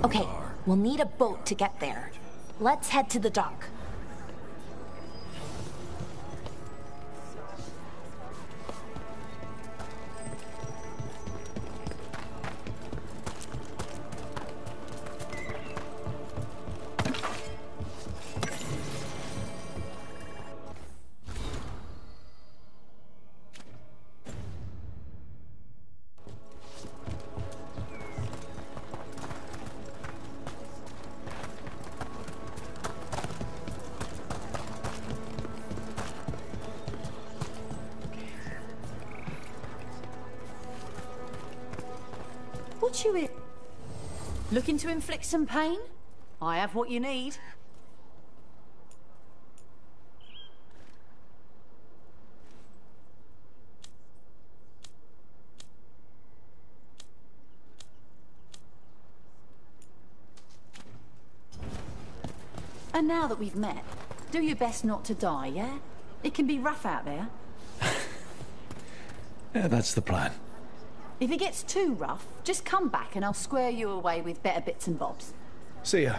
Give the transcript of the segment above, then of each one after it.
Okay, we'll need a boat to get there. Let's head to the dock. What you in? Looking to inflict some pain? I have what you need. And now that we've met, do your best not to die, yeah? It can be rough out there. Yeah, that's the plan. If it gets too rough, just come back and I'll square you away with better bits and bobs. See ya.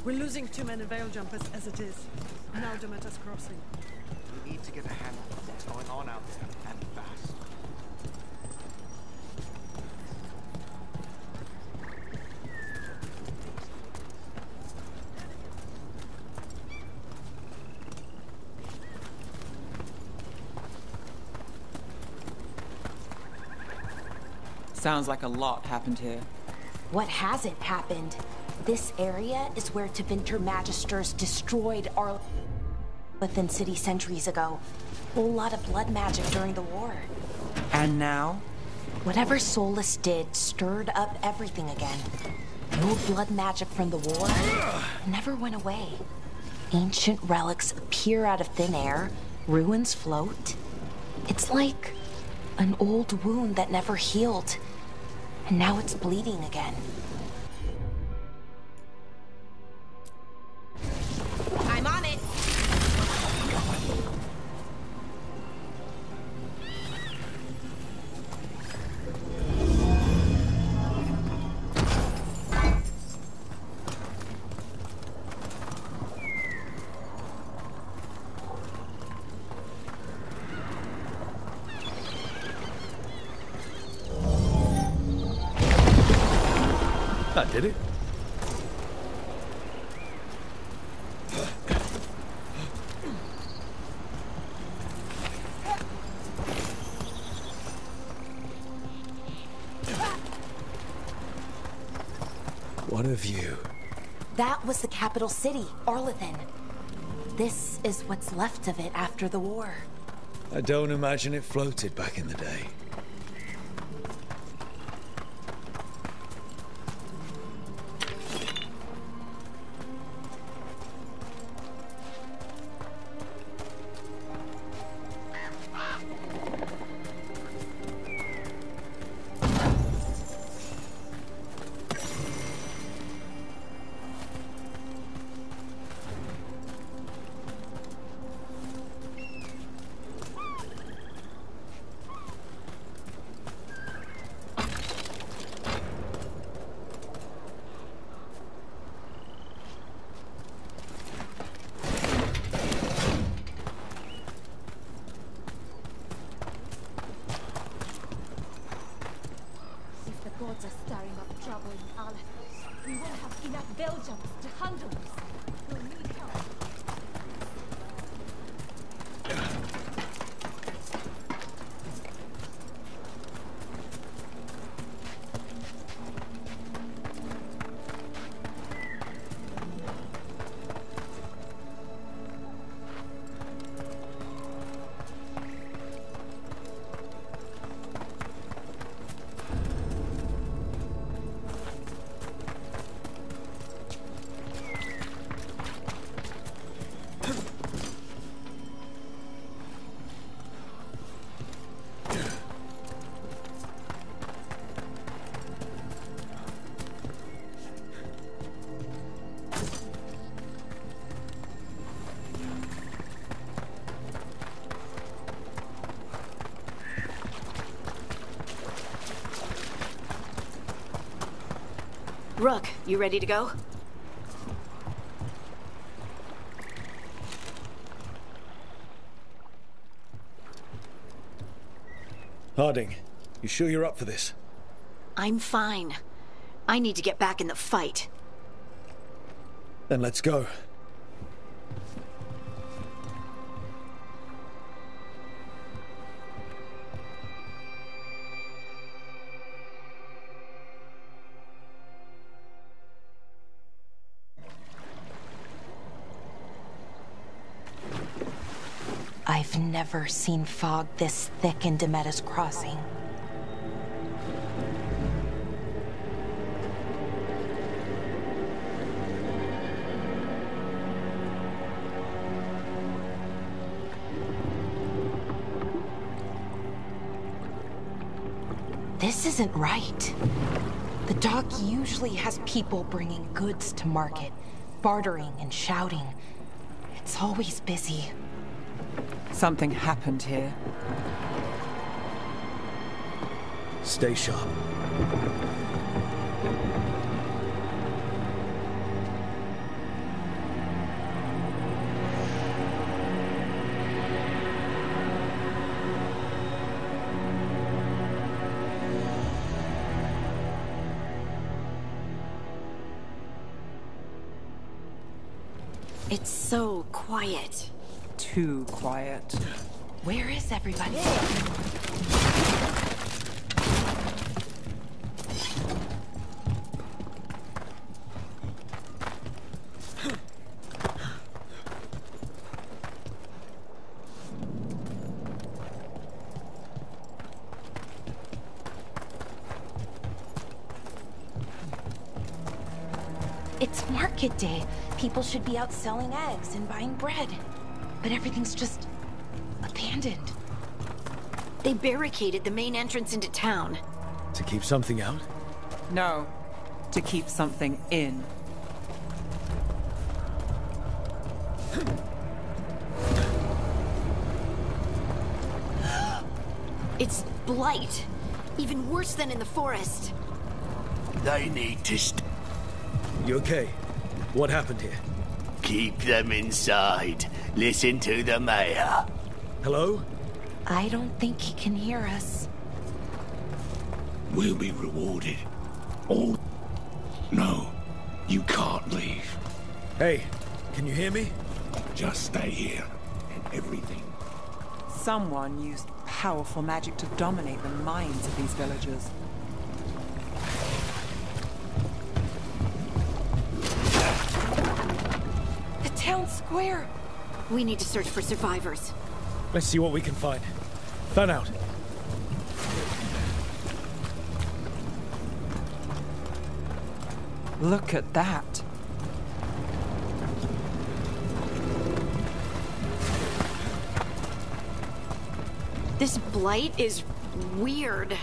We're losing too many veil jumpers as it is. Now Demeter's crossing. We need to get a handle on what's going on out there, and fast. Sounds like a lot happened here. What hasn't happened? This area is where Tevinter Magisters destroyed Arlithin City centuries ago. Whole lot of blood magic during the war. And now? Whatever Solus did stirred up everything again. The old blood magic from the war never went away. Ancient relics appear out of thin air, ruins float. It's like an old wound that never healed, and now it's bleeding again. I'm on it! That did it. What a view. That was the capital city, Arlithin. This is what's left of it after the war. I don't imagine it floated back in the day. Gods are stirring up trouble in Arlithin. We won't have enough bell jumpers to handle this. We'll need help. Rook, you ready to go? Harding, you sure you're up for this? I'm fine. I need to get back in the fight. Then let's go. I've never seen fog this thick in Demetta's Crossing. This isn't right. The dock usually has people bringing goods to market, bartering and shouting. It's always busy. Something happened here. Stay sharp. It's so quiet. Too quiet. Where is everybody? It's market day. People should be out selling eggs and buying bread. But everything's just abandoned. They barricaded the main entrance into town. To keep something out? No, to keep something in. It's blight. Even worse than in the forest. They need to You okay? What happened here? keep them inside. Listen to the mayor. Hello? I don't think he can hear us. We'll be rewarded. Oh, no. You can't leave. Hey, can you hear me? Just stay here, and everything. Someone used powerful magic to dominate the minds of these villagers. The town square! We need to search for survivors. Let's see what we can find. Fan out. Look at that. This blight is weird.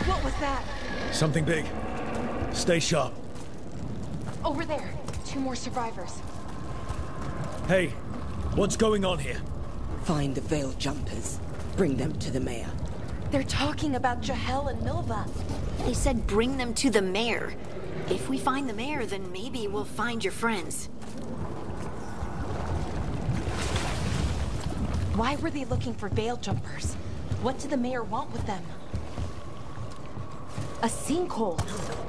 What was that? Something big. Stay sharp. Over there. 2 more survivors. Hey, what's going on here? Find the veil jumpers. Bring them to the mayor. They're talking about Jahel and Milva. They said bring them to the mayor. If we find the mayor, then maybe we'll find your friends. Why were they looking for veil jumpers? What did the mayor want with them? A sinkhole.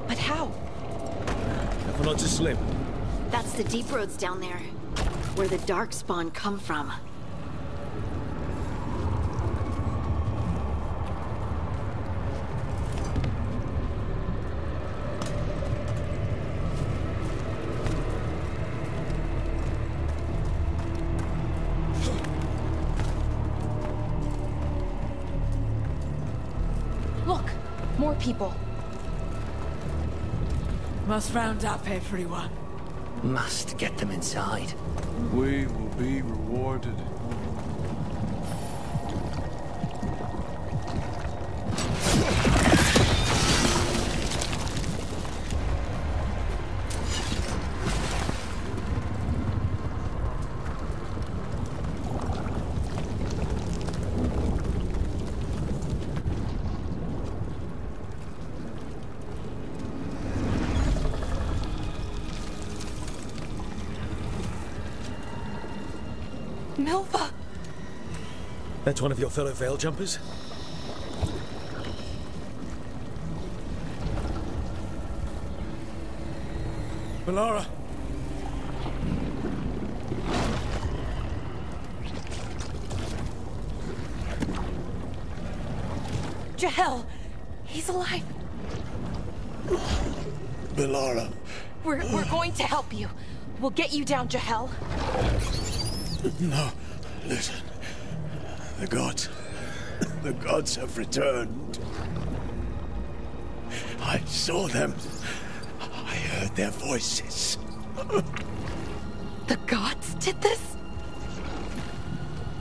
But how? Careful not to slip. That's the deep roads down there, where the darkspawn come from. Look! More people. Must round up everyone. Must get them inside. We will be rewarded. Milva! That's one of your fellow Veil Jumpers? Valara! Jahel! He's alive! Valara. We're going to help you. We'll get you down, Jahel. No, listen. The gods have returned. I saw them. I heard their voices. The gods did this?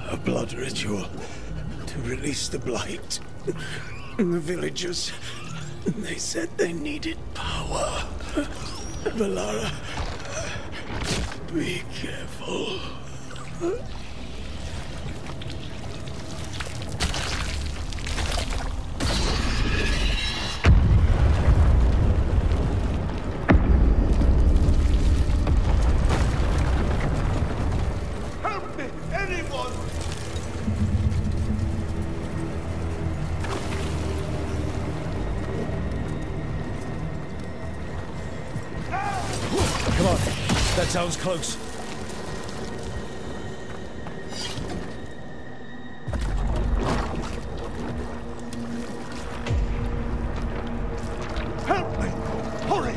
A blood ritual to release the blight. The villagers, they said they needed power. Valara, be careful. Help me, anyone! Come on. That sounds close. Help me! Hurry!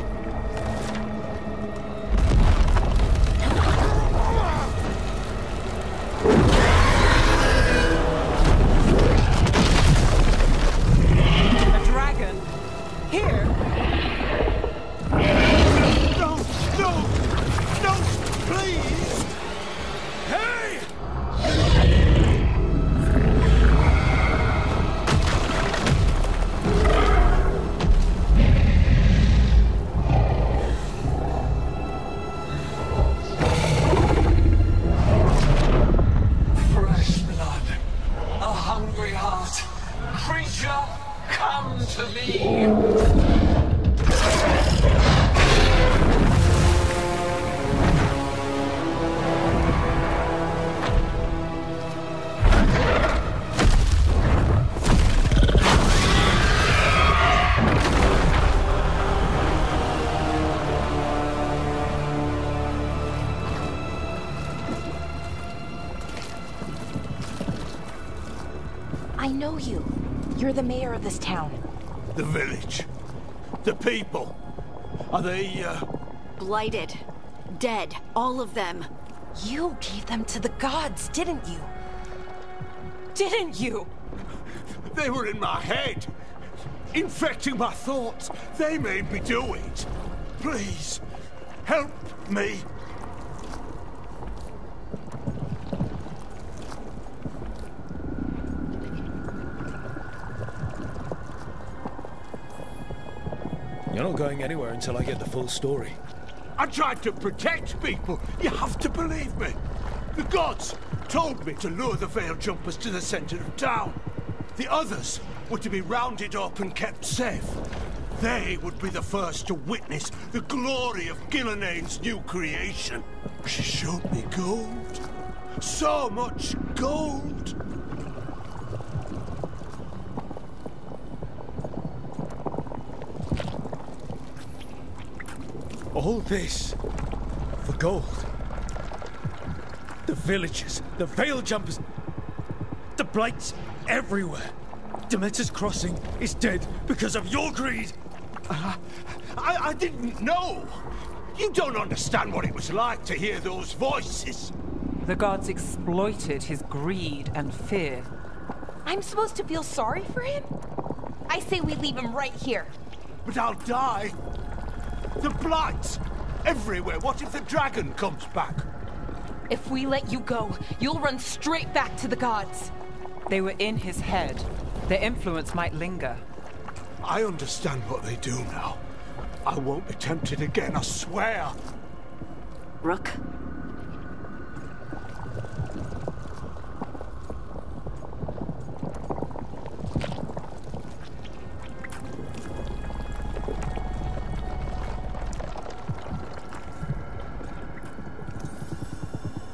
A dragon? Here? No! No! No! Please! Hey! Fresh blood, a hungry heart. Creature, come to me. I know you. You're the mayor of this town. The village. The people. Are they, Blighted. Dead. All of them. You gave them to the gods, didn't you? Didn't you? They were in my head. Infecting my thoughts. They made me do it. Please, help me. You're not going anywhere until I get the full story. I tried to protect people. You have to believe me. The gods told me to lure the Veil Jumpers to the center of town. The others were to be rounded up and kept safe. They would be the first to witness the glory of Gilnenane's new creation. She showed me gold. So much gold. All this for gold. The villagers, the Veil Jumpers, the blights everywhere. Demeter's Crossing is dead because of your greed. I didn't know. You don't understand what it was like to hear those voices. The gods exploited his greed and fear. I'm supposed to feel sorry for him? I say we leave him right here. But I'll die. The blights everywhere. What if the dragon comes back? If we let you go, you'll run straight back to the gods. They were in his head. Their influence might linger. I understand what they do now. I won't be tempted again, I swear. Rook?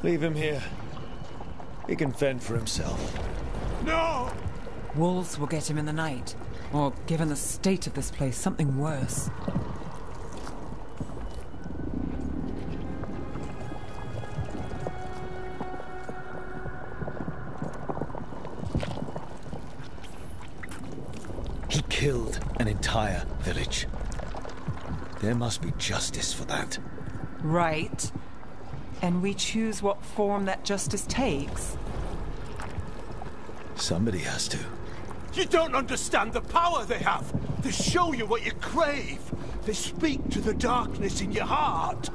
Leave him here. He can fend for himself. No! Wolves will get him in the night. Or, given the state of this place, something worse. He killed an entire village. There must be justice for that. Right. And we choose what form that justice takes. Somebody has to. You don't understand the power they have. They show you what you crave. They speak to the darkness in your heart.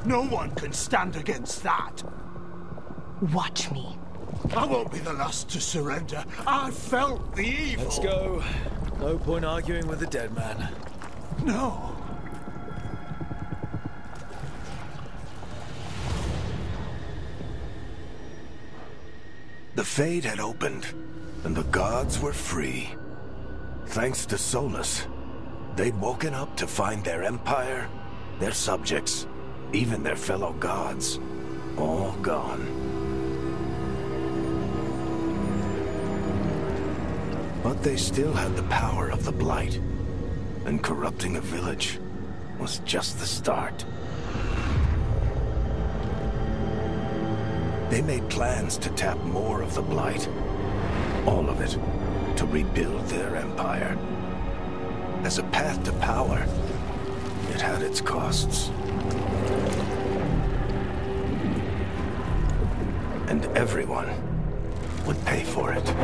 No one can stand against that. Watch me. I won't be the last to surrender. I felt the evil. Let's go. No point arguing with the dead man. No. The Fade had opened, and the gods were free. Thanks to Solus, they'd woken up to find their empire, their subjects, even their fellow gods, all gone. But they still had the power of the Blight, and corrupting a village was just the start. They made plans to tap more of the Blight. All of it, to rebuild their empire. As a path to power, it had its costs. And everyone would pay for it.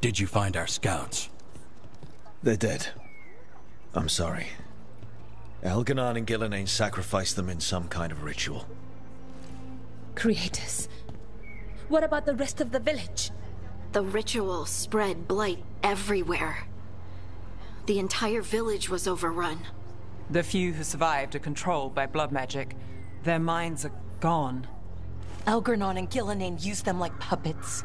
Did you find our scouts? They're dead. I'm sorry. Elganon and Gillenane sacrificed them in some kind of ritual. Creators. What about the rest of the village? The ritual spread blight everywhere. The entire village was overrun. The few who survived are controlled by blood magic. Their minds are gone. Elganon and Gillenane used them like puppets.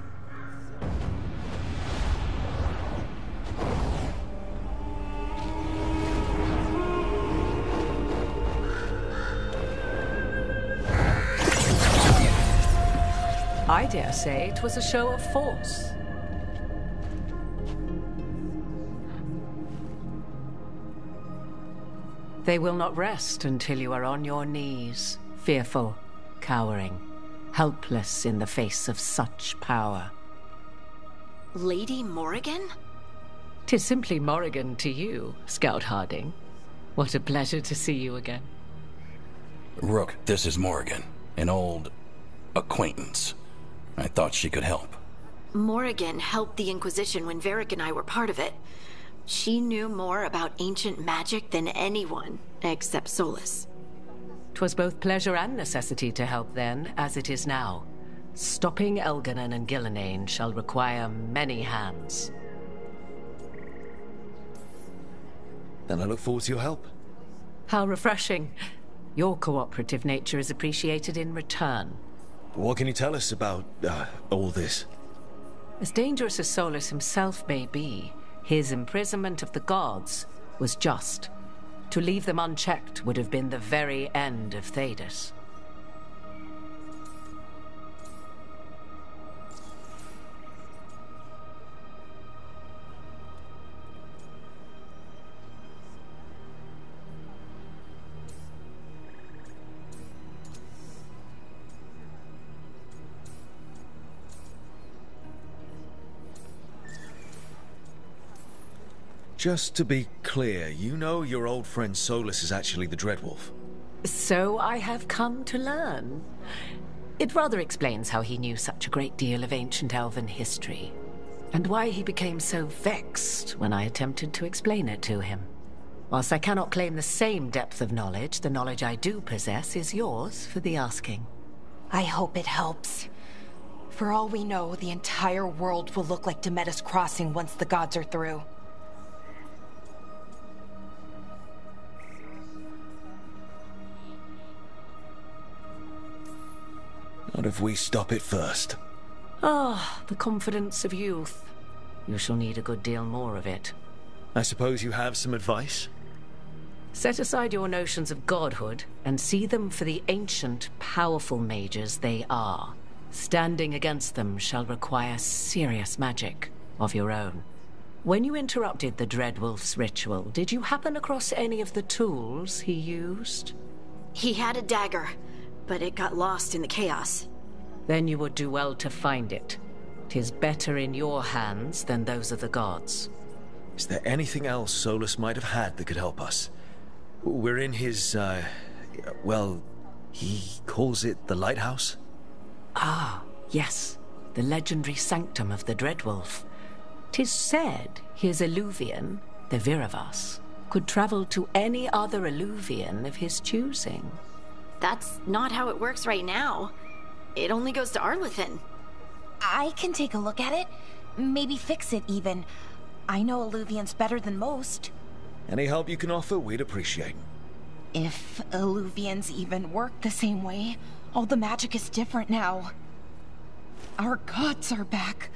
I dare say it was a show of force. They will not rest until you are on your knees, fearful, cowering, helpless in the face of such power. Lady Morrigan? 'Tis simply Morrigan to you, Scout Harding. What a pleasure to see you again. Rook, this is Morrigan, an old acquaintance. I thought she could help. Morrigan helped the Inquisition when Varric and I were part of it. She knew more about ancient magic than anyone, except Solus. 'Twas both pleasure and necessity to help then, as it is now. Stopping Elganon and Gillenane shall require many hands. Then I look forward to your help. How refreshing. Your cooperative nature is appreciated in return. What can you tell us about, all this? As dangerous as Solus himself may be, his imprisonment of the gods was just. To leave them unchecked would have been the very end of Thedas. Just to be clear, you know your old friend Solus is actually the Dreadwolf? So I have come to learn. It rather explains how he knew such a great deal of ancient elven history, and why he became so vexed when I attempted to explain it to him. Whilst I cannot claim the same depth of knowledge, the knowledge I do possess is yours for the asking. I hope it helps. For all we know, the entire world will look like Demetus Crossing once the gods are through. Not if we stop it first. Ah, the confidence of youth. You shall need a good deal more of it. I suppose you have some advice? Set aside your notions of godhood and see them for the ancient, powerful mages they are. Standing against them shall require serious magic of your own. When you interrupted the Dreadwolf's ritual, did you happen across any of the tools he used? He had a dagger, but it got lost in the chaos. Then you would do well to find it. 'Tis better in your hands than those of the gods. Is there anything else Solus might have had that could help us? We're in his, well, he calls it the lighthouse? Ah, yes. The legendary sanctum of the Dreadwolf. 'Tis said his Illuvian, the Viravas, could travel to any other Illuvian of his choosing. That's not how it works right now. It only goes to Arlethan. I can take a look at it. Maybe fix it, even. I know Illuvians better than most. Any help you can offer, we'd appreciate. If Illuvians even work the same way, all the magic is different now. Our gods are back.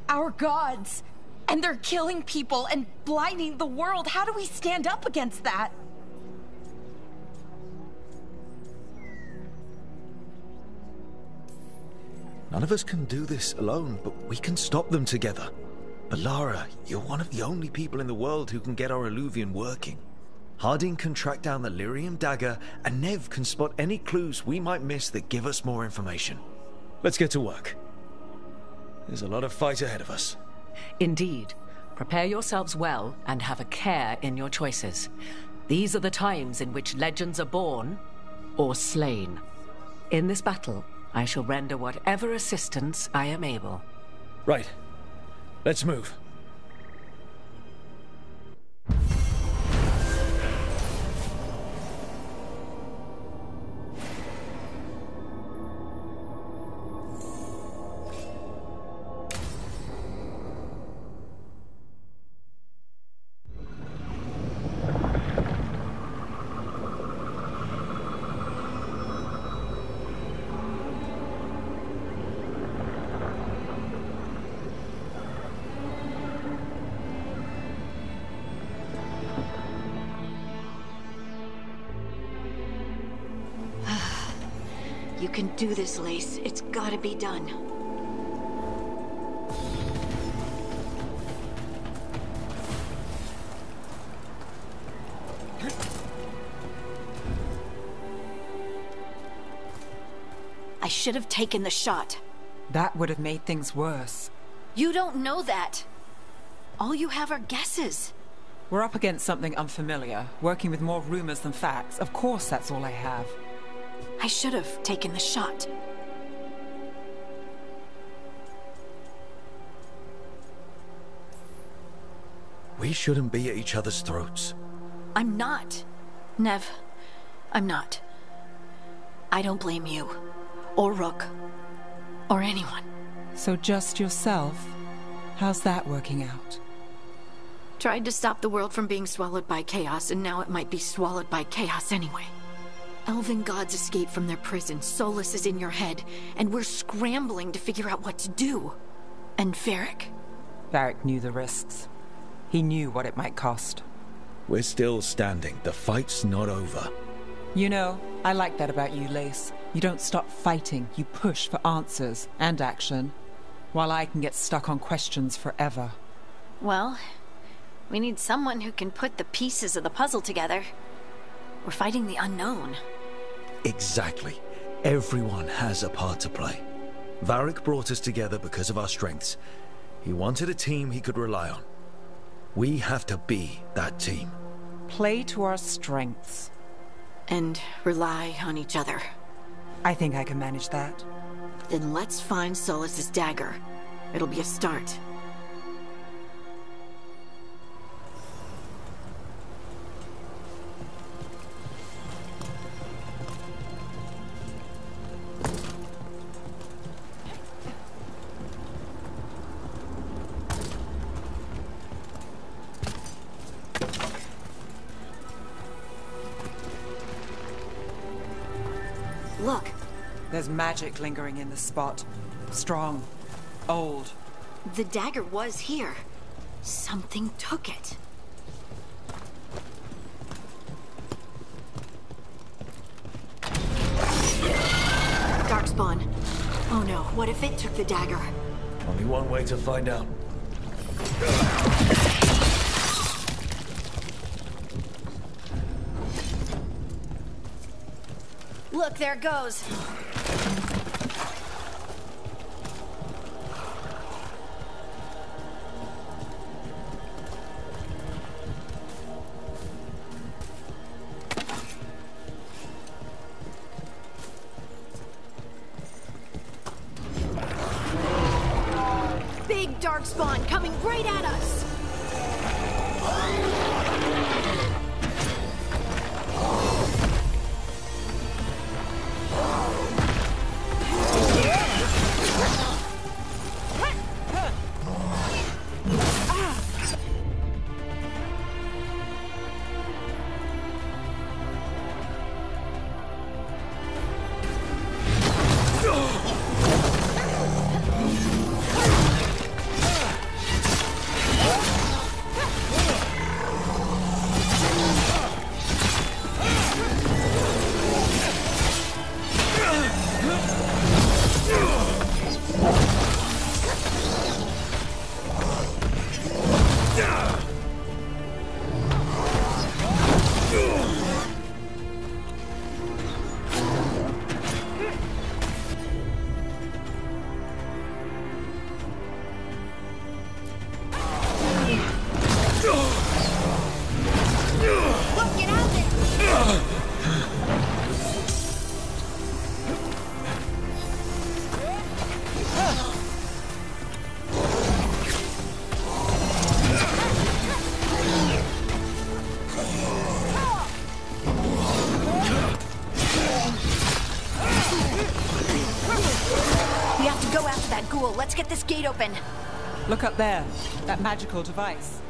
Our gods! And they're killing people and blinding the world. How do we stand up against that? None of us can do this alone, but we can stop them together. Balara, you're one of the only people in the world who can get our Illuvian working. Harding can track down the Lyrium dagger, and Nev can spot any clues we might miss that give us more information. Let's get to work. There's a lot of fight ahead of us. Indeed. Prepare yourselves well and have a care in your choices. These are the times in which legends are born or slain. In this battle, I shall render whatever assistance I am able. Right. Let's move. You can do this, Lace. It's gotta be done. I should have taken the shot. That would have made things worse. You don't know that. All you have are guesses. We're up against something unfamiliar, working with more rumors than facts. Of course that's all I have. I should have taken the shot. We shouldn't be at each other's throats. I'm not. Nev, I'm not. I don't blame you, or Rook, or anyone. So just yourself? How's that working out? Tried to stop the world from being swallowed by chaos, and now it might be swallowed by chaos anyway. Elven gods escaped from their prison, Solus is in your head, and we're scrambling to figure out what to do. And Varric. Varric knew the risks. He knew what it might cost. We're still standing. The fight's not over. You know, I like that about you, Lace. You don't stop fighting, you push for answers and action, while I can get stuck on questions forever. Well, we need someone who can put the pieces of the puzzle together. We're fighting the unknown. Exactly. Everyone has a part to play. Varric brought us together because of our strengths. He wanted a team he could rely on. We have to be that team. Play to our strengths. And rely on each other. I think I can manage that. Then let's find Solus's dagger. It'll be a start. Look. There's magic lingering in this spot. Strong. Old. The dagger was here. Something took it. Darkspawn. Oh no, what if it took the dagger? Only one way to find out. Look, there it goes. Big Darkspawn coming right at us. Let's get this gate open. Look up there. That magical device.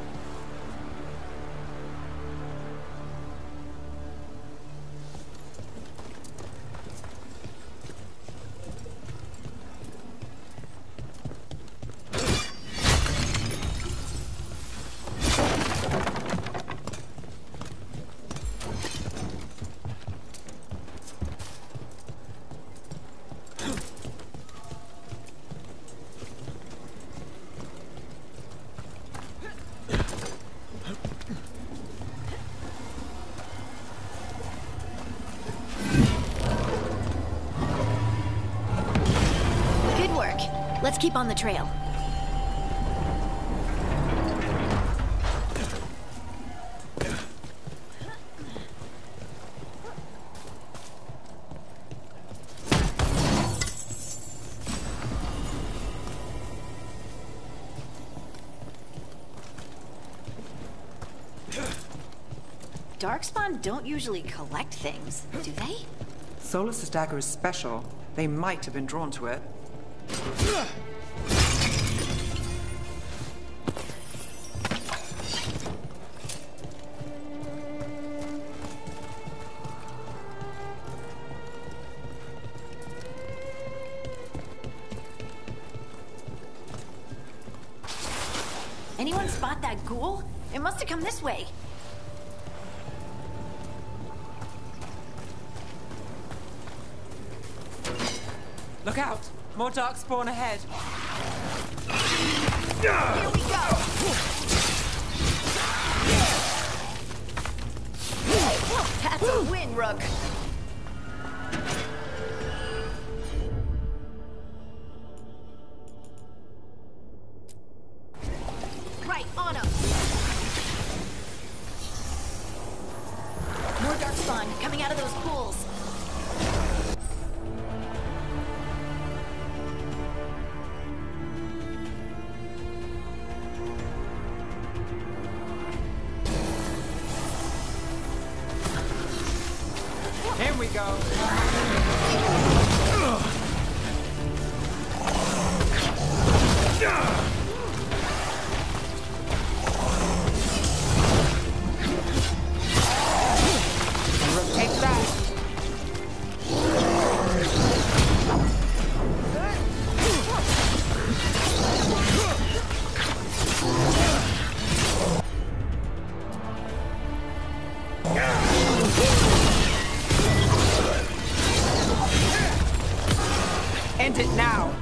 Let's keep on the trail. Darkspawn don't usually collect things, do they? Solus's dagger is special. They might have been drawn to it. Anyone spot that ghoul? It must have come this way. Look out! More darkspawn ahead. Here we go! That's a win, Rook! Right, on him! More darkspawn coming out of those pools. Here we go. Rotate that. End it now.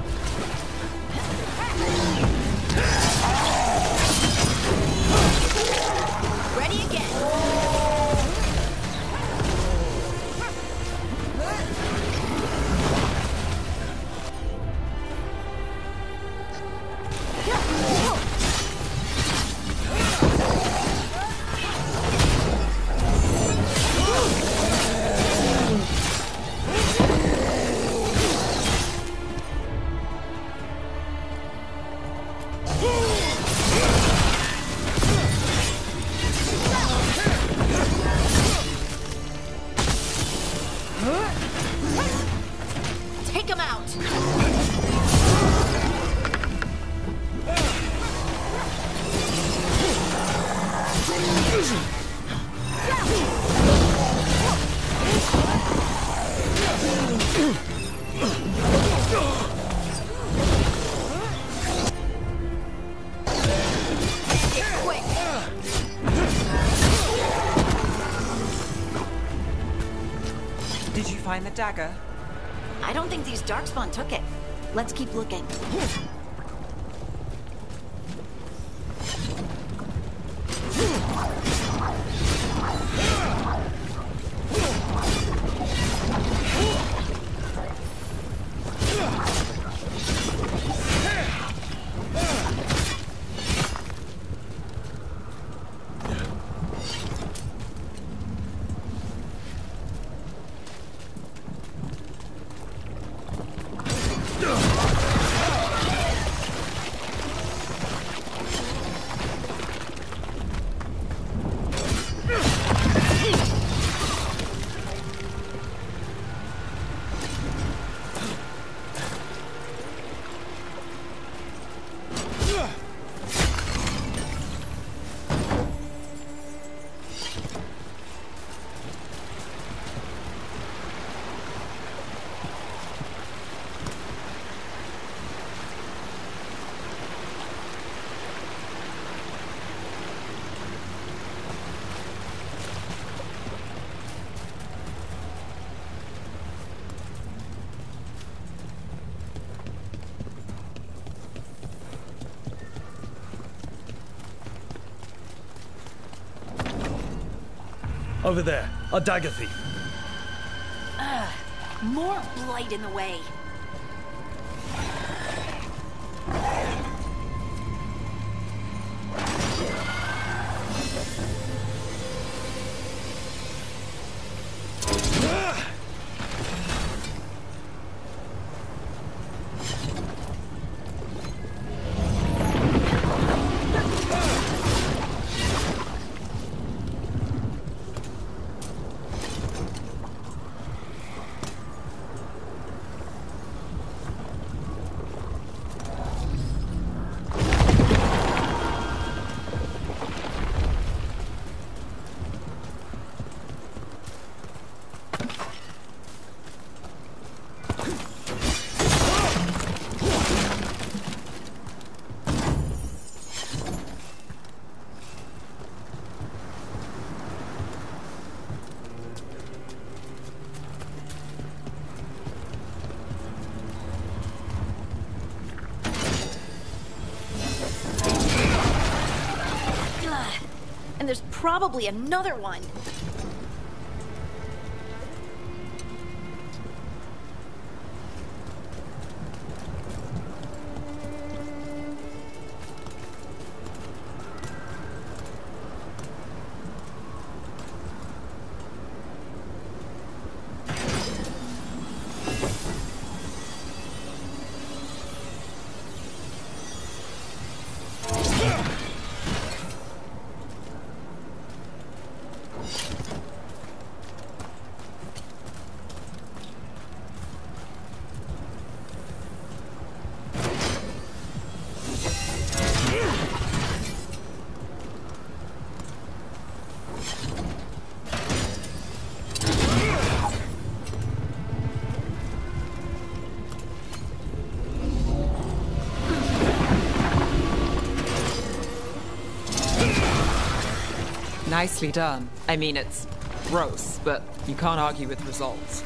Ready again. Take him out! Make it quick! Did you find the dagger? I don't think these darkspawn took it. Let's keep looking. Over there, a dagger thief. More blight in the way. probably another one. Nicely done. I mean, it's gross, but you can't argue with results.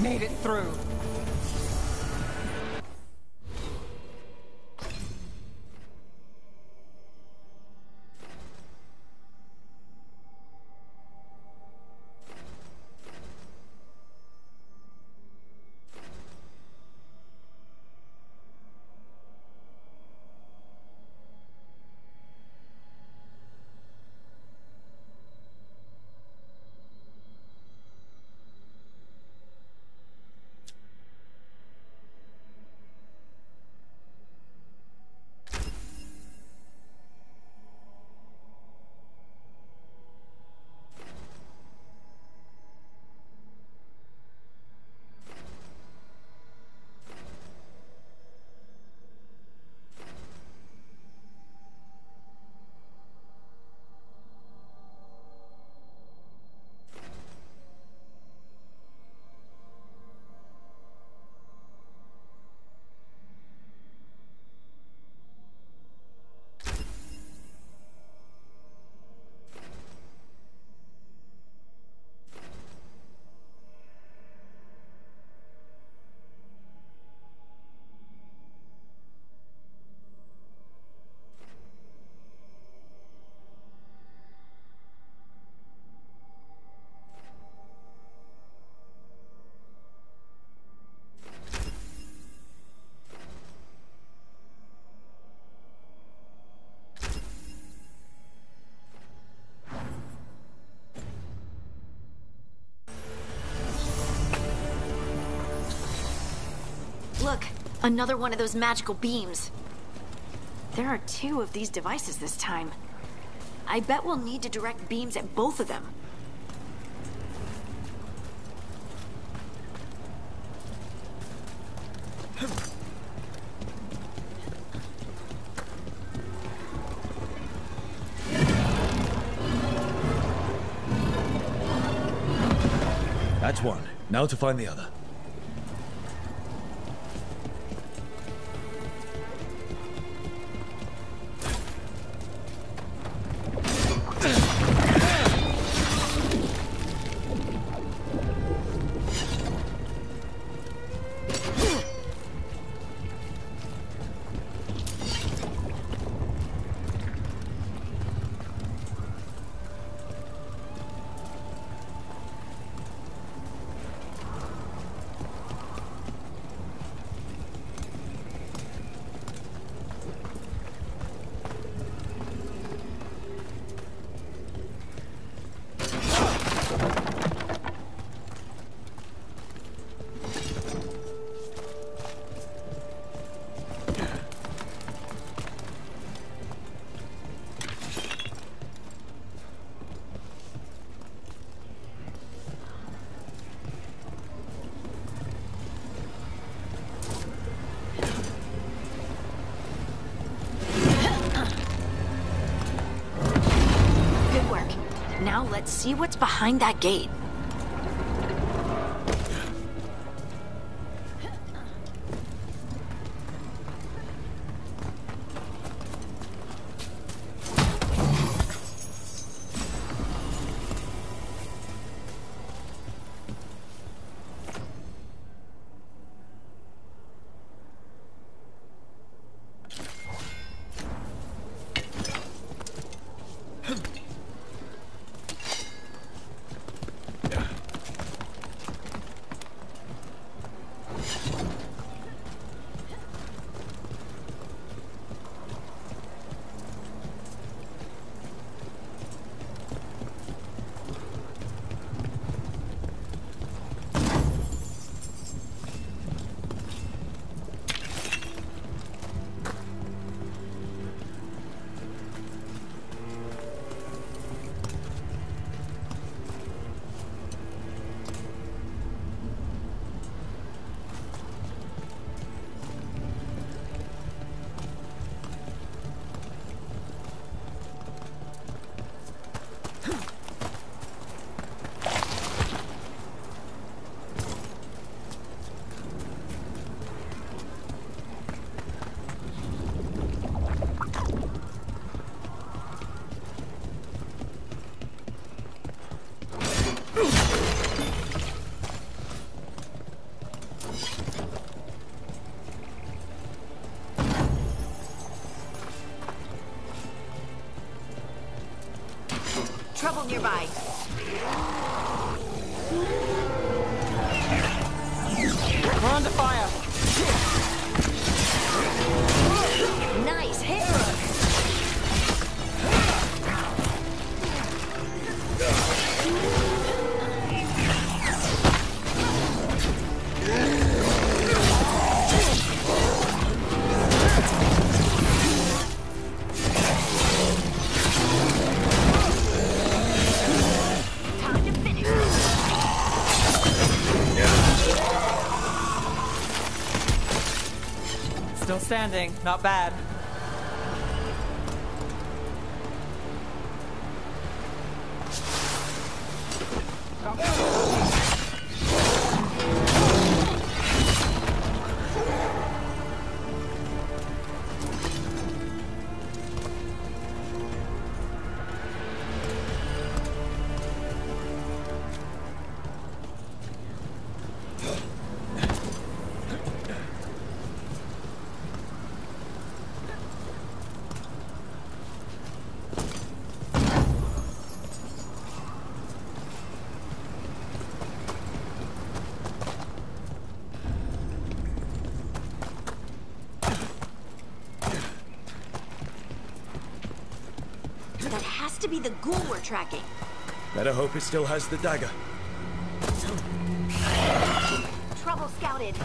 Made it through. Look, another one of those magical beams. There are 2 of these devices this time. I bet we'll need to direct beams at both of them. That's one. Now to find the other. Now let's see what's behind that gate. Trouble nearby. We're under fire. Nice hit. Still standing. Not bad. That has to be the ghoul we're tracking. Better hope it still has the dagger. Trouble scouted.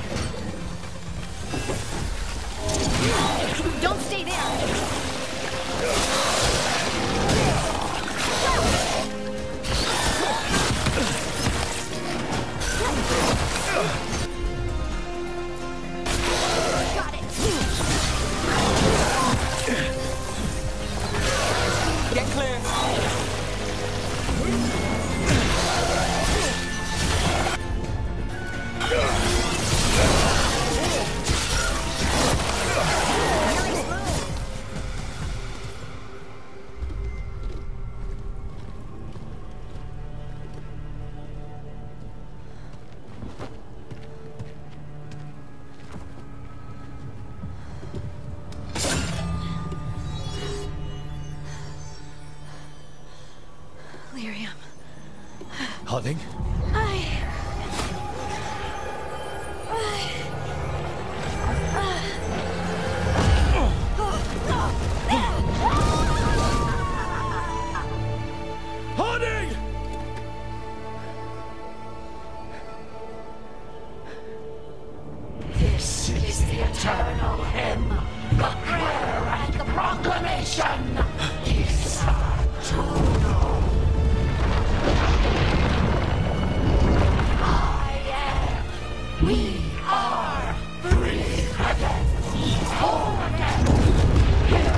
Don't stay there. Harding? Harding! This is the eternal hymn, the prayer and the proclamation. We are free again, whole again, here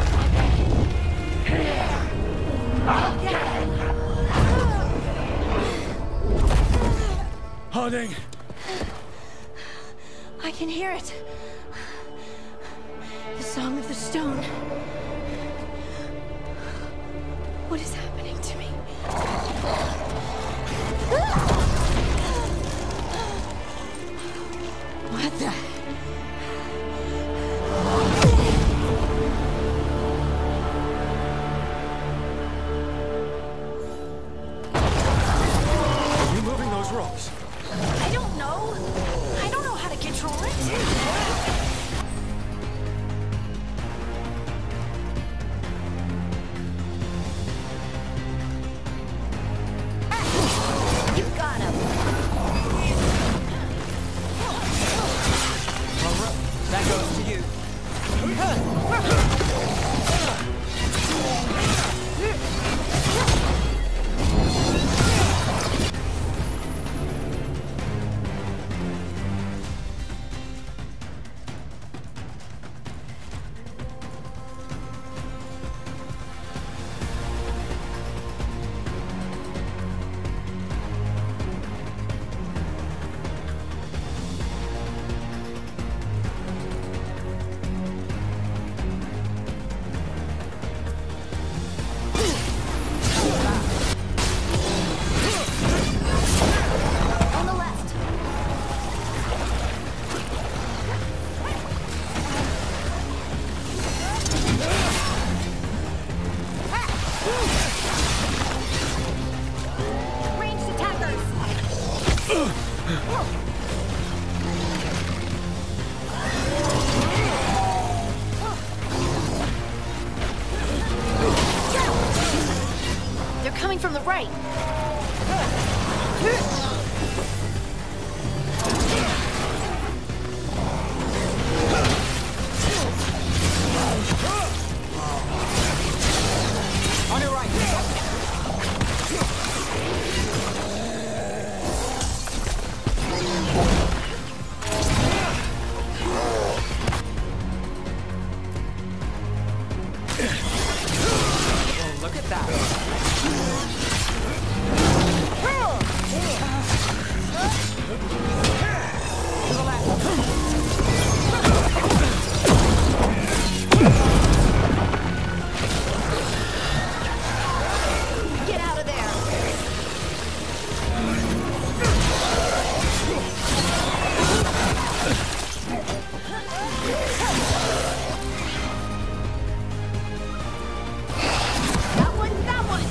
again. Harding! I can hear it. The Song of the Stone. What is happening to me? What the? Are you moving those rocks? I don't know. I don't know how to control it. You got him. That goes to you. On the left. Ranged attackers. They're coming from the right. On your right. Well, look at that. To the left. Get out of there. That one, that one.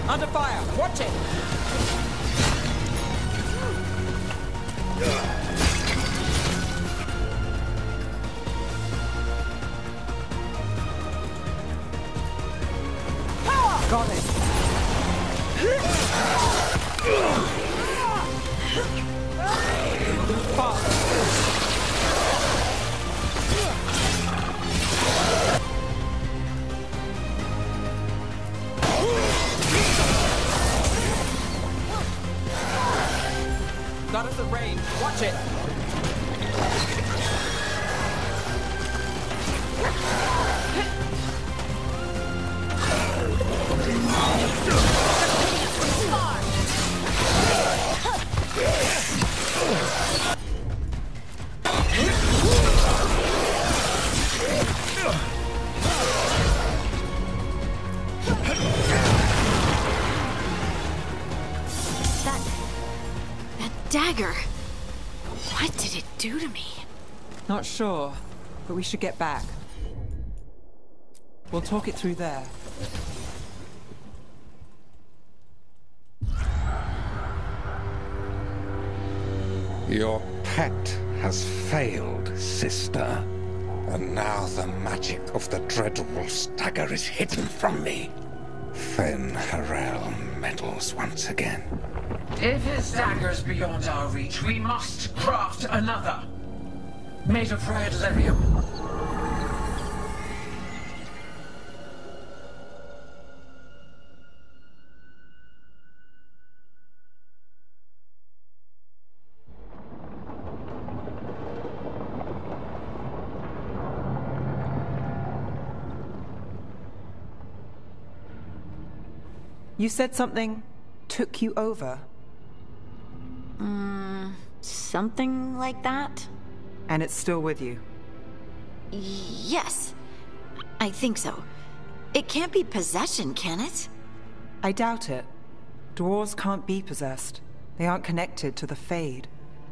Under fire. Watch it. Got it. Done. Watch it. That dagger. What did it do to me? Not sure, but we should get back. We'll talk it through there. Your pet has failed, sister. And now the magic of the Dreadwolf's dagger is hidden from me. Then Harel meddles once again. If his dagger's beyond our reach, we must craft another. Made of red lyrium. You said something took you over? Something like that? And it's still with you? Yes. I think so. It can't be possession, can it? I doubt it. Dwarves can't be possessed. They aren't connected to the Fade.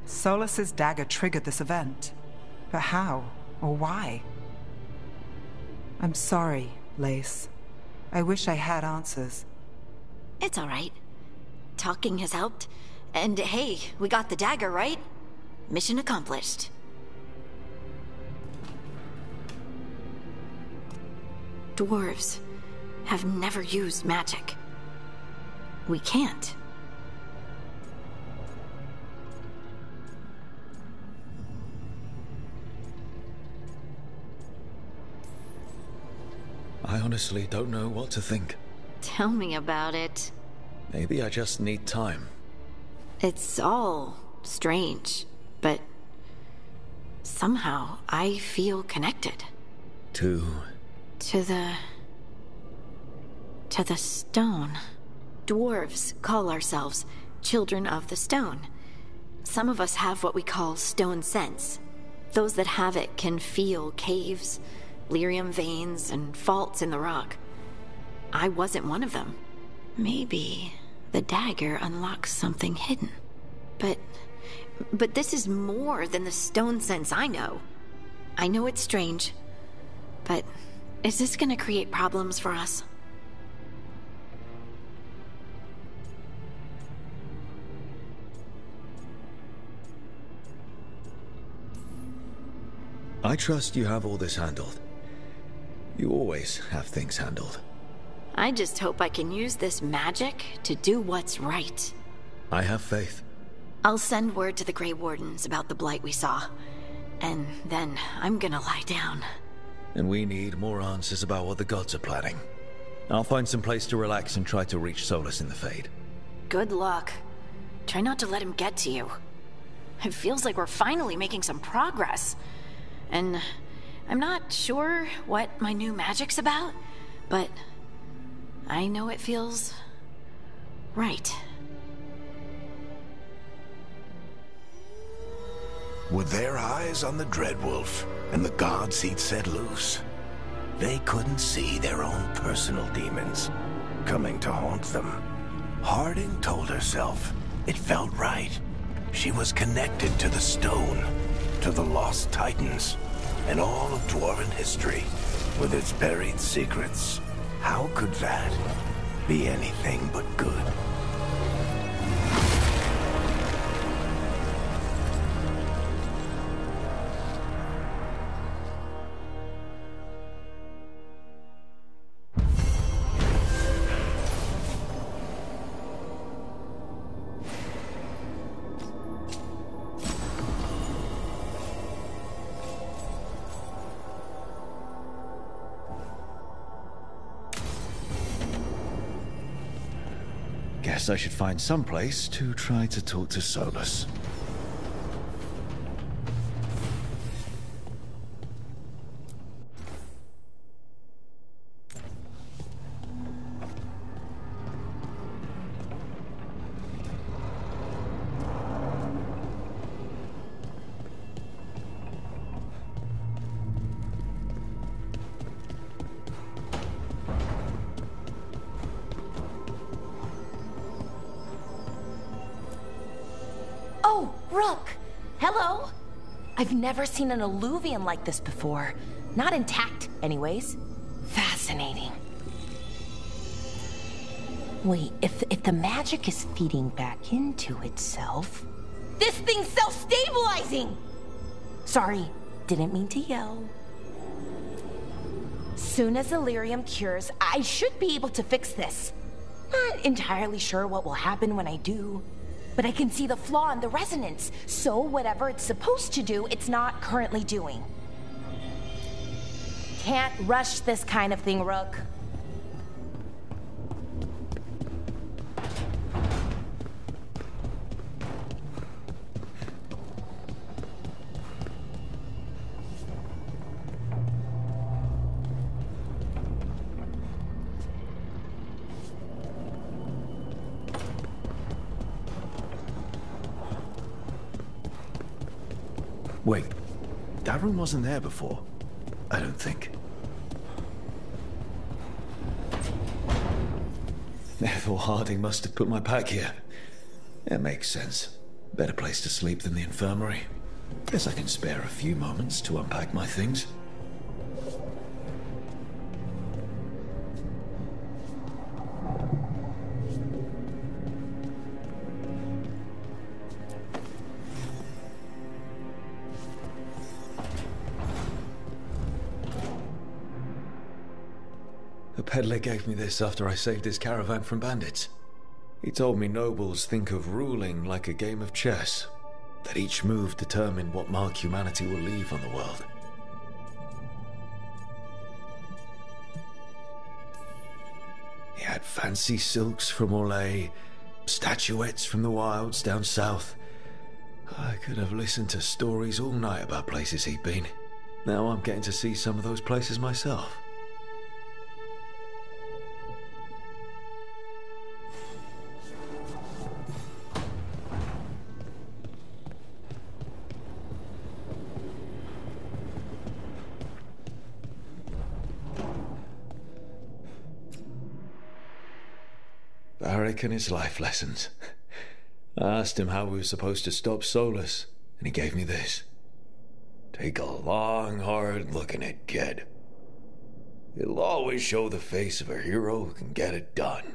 Solus's dagger triggered this event. But how? Or why? I'm sorry, Lace. I wish I had answers. It's all right. Talking has helped. And hey, we got the dagger, right? Mission accomplished. Dwarves have never used magic. We can't. I honestly don't know what to think. Tell me about it. Maybe I just need time. It's all strange, but somehow I feel connected. To the stone. Dwarves call ourselves children of the stone. Some of us have what we call stone sense. Those that have it can feel caves, lyrium veins, and faults in the rock. I wasn't one of them. Maybe the dagger unlocks something hidden. But this is more than the stone sense I know. I know it's strange, but is this gonna create problems for us? I trust you have all this handled. You always have things handled. I just hope I can use this magic to do what's right. I have faith. I'll send word to the Grey Wardens about the blight we saw. And then I'm gonna lie down. And we need more answers about what the gods are planning. I'll find some place to relax and try to reach Solus in the Fade. Good luck. Try not to let him get to you. It feels like we're finally making some progress. And I'm not sure what my new magic's about, but I know it feels right. With their eyes on the Dreadwolf and the gods he'd set loose, they couldn't see their own personal demons coming to haunt them. Harding told herself it felt right. She was connected to the stone, to the lost titans, and all of Dwarven history, with its buried secrets. How could that be anything but good? Guess I should find some place to try to talk to Solus. Oh, Rook! Hello! I've never seen an alluvium like this before. Not intact, anyways. Fascinating. Wait, if the magic is feeding back into itself... This thing's self-stabilizing! Sorry, didn't mean to yell. Soon as Illyrium cures, I should be able to fix this. Not entirely sure what will happen when I do, but I can see the flaw in the resonance, so whatever it's supposed to do, it's not currently doing. Can't rush this kind of thing, Rook. Wait, that room wasn't there before. I don't think. Ethel Harding must have put my pack here. It makes sense. Better place to sleep than the infirmary. Guess I can spare a few moments to unpack my things. The peddler gave me this after I saved his caravan from bandits. He told me nobles think of ruling like a game of chess, that each move determined what mark humanity will leave on the world. He had fancy silks from Orlais, statuettes from the wilds down south. I could have listened to stories all night about places he'd been. Now I'm getting to see some of those places myself. Varric and his life lessons. I asked him how we were supposed to stop Solus, and he gave me this. Take a long, hard look in it, kid. It'll always show the face of a hero who can get it done.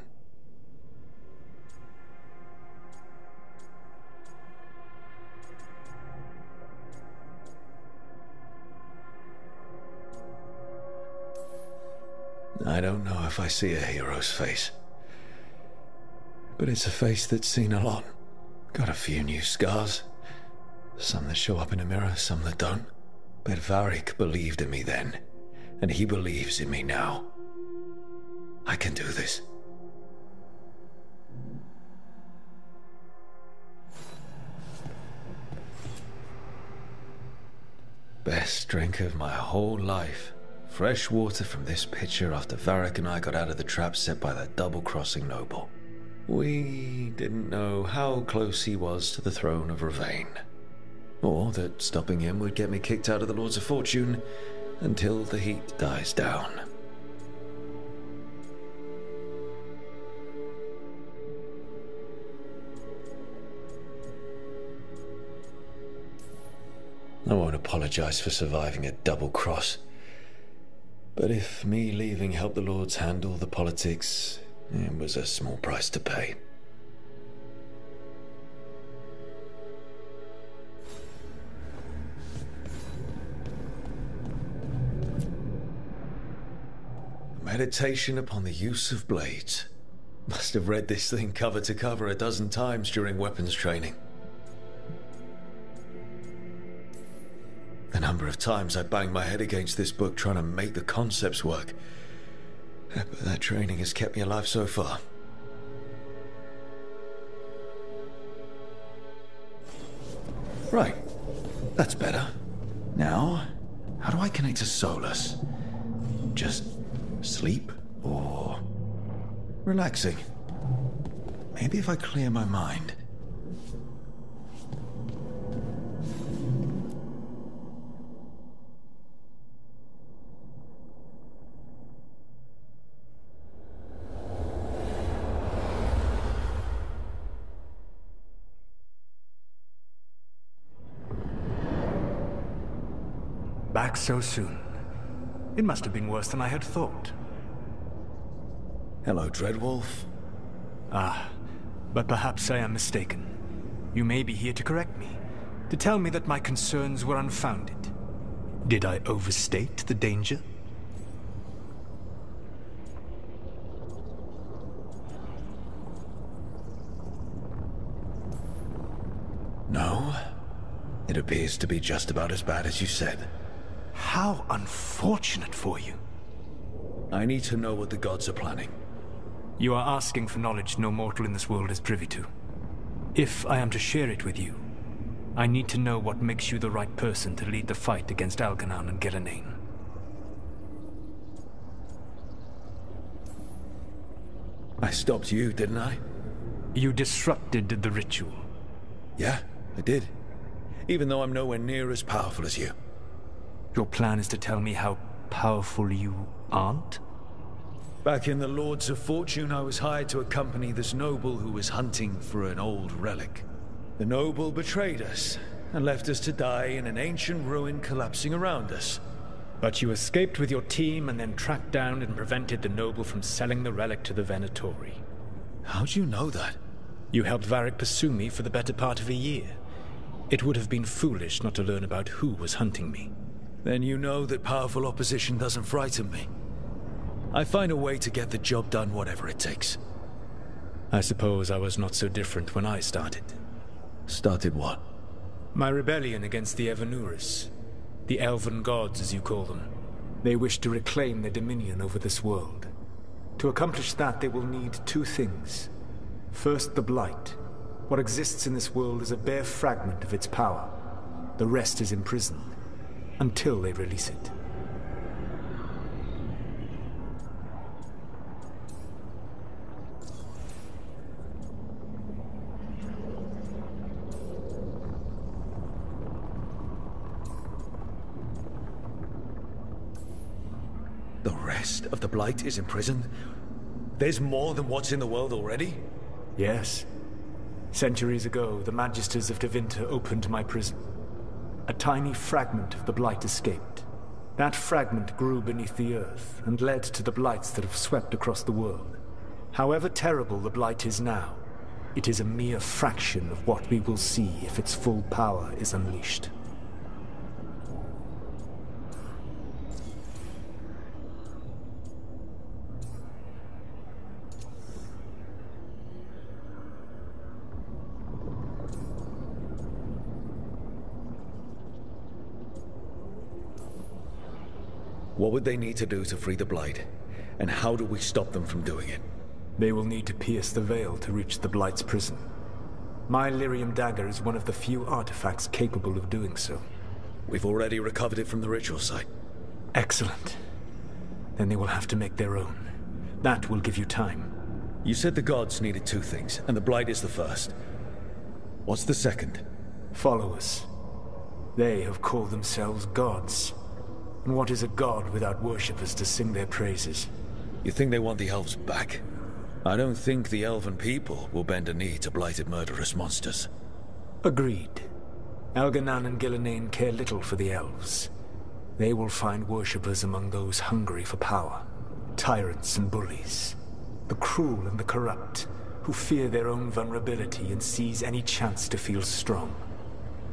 I don't know if I see a hero's face. But it's a face that's seen a lot. Got a few new scars. Some that show up in a mirror, some that don't. But Varric believed in me then, and he believes in me now. I can do this. Best drink of my whole life. Fresh water from this pitcher after Varric and I got out of the trap set by that double-crossing noble. We didn't know how close he was to the throne of Ravane, or that stopping him would get me kicked out of the Lords of Fortune until the heat dies down. I won't apologize for surviving a double cross, but if me leaving helped the Lords handle the politics, it was a small price to pay. Meditation upon the use of blades. Must have read this thing cover to cover a dozen times during weapons training. The number of times I banged my head against this book trying to make the concepts work. But that training has kept me alive so far. Right. That's better. Now, how do I connect to Solus? Just sleep or relaxing? Maybe if I clear my mind. Back so soon. It must have been worse than I had thought. Hello, Dreadwolf. Ah, but perhaps I am mistaken. You may be here to correct me, to tell me that my concerns were unfounded. Did I overstate the danger? No. It appears to be just about as bad as you said. How unfortunate for you. I need to know what the gods are planning. You are asking for knowledge no mortal in this world is privy to. If I am to share it with you, I need to know what makes you the right person to lead the fight against Algernon and Gillenane. I stopped you, didn't I? You disrupted the ritual. Yeah, I did. Even though I'm nowhere near as powerful as you. Your plan is to tell me how powerful you aren't? Back in the Lords of Fortune, I was hired to accompany this noble who was hunting for an old relic. The noble betrayed us, and left us to die in an ancient ruin collapsing around us. But you escaped with your team and then tracked down and prevented the noble from selling the relic to the Venatori. How'd you know that? You helped Varric pursue me for the better part of a year. It would have been foolish not to learn about who was hunting me. Then you know that powerful opposition doesn't frighten me. I find a way to get the job done, whatever it takes. I suppose I was not so different when I started. Started what? My rebellion against the Evanuris. The Elven Gods, as you call them. They wish to reclaim their dominion over this world. To accomplish that, they will need two things. First, the Blight. What exists in this world is a bare fragment of its power. The rest is imprisoned, until they release it. The rest of the Blight is imprisoned? There's more than what's in the world already? Yes. Centuries ago, the Magisters of Tevinter opened my prison. A tiny fragment of the Blight escaped. That fragment grew beneath the earth and led to the Blights that have swept across the world. However terrible the Blight is now, it is a mere fraction of what we will see if its full power is unleashed. What would they need to do to free the Blight? And how do we stop them from doing it? They will need to pierce the veil to reach the Blight's prison. My Lyrium dagger is one of the few artifacts capable of doing so. We've already recovered it from the ritual site. Excellent. Then they will have to make their own. That will give you time. You said the gods needed two things, and the Blight is the first. What's the second? Followers. They have called themselves gods. And what is a god without worshippers to sing their praises? You think they want the elves back? I don't think the elven people will bend a knee to blighted murderous monsters. Agreed. Algernon and Gillenane care little for the elves. They will find worshippers among those hungry for power. Tyrants and bullies. The cruel and the corrupt, who fear their own vulnerability and seize any chance to feel strong.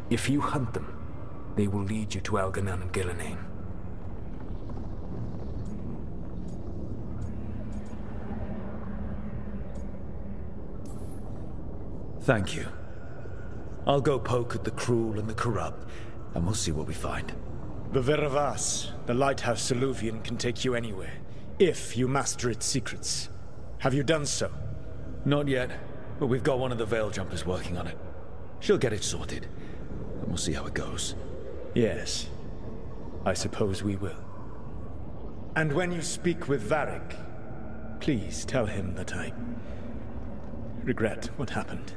If you hunt them, they will lead you to Algernon and Gillenane. Thank you. I'll go poke at the cruel and the corrupt, and we'll see what we find. The Veravas, the lighthouse Soluvian, can take you anywhere, if you master its secrets. Have you done so? Not yet, but we've got one of the Veil Jumpers working on it. She'll get it sorted, and we'll see how it goes. Yes, I suppose we will. And when you speak with Varric, please tell him that I regret what happened.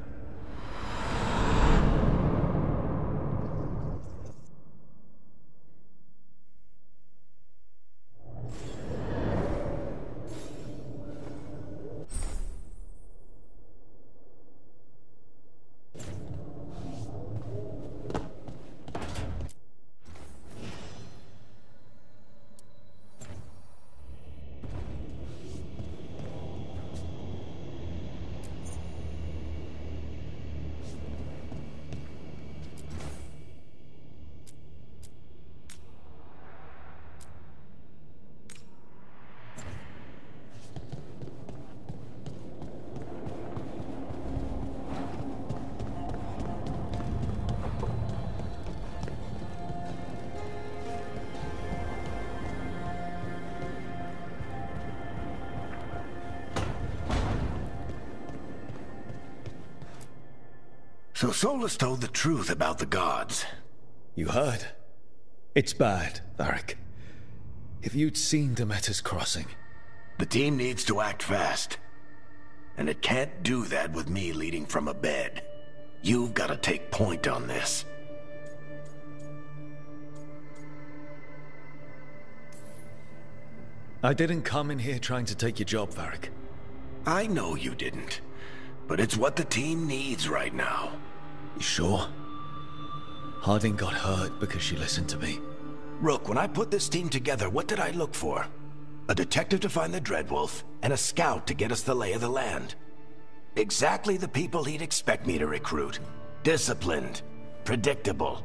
So Solus told the truth about the gods. You heard? It's bad, Varric. If you'd seen Demeter's crossing... The team needs to act fast. And it can't do that with me leading from a bed. You've got to take point on this. I didn't come in here trying to take your job, Varric. I know you didn't. But it's what the team needs right now. You sure? Harding got hurt because she listened to me. Rook, when I put this team together, what did I look for? A detective to find the Dreadwolf, and a scout to get us the lay of the land. Exactly the people he'd expect me to recruit. Disciplined, predictable.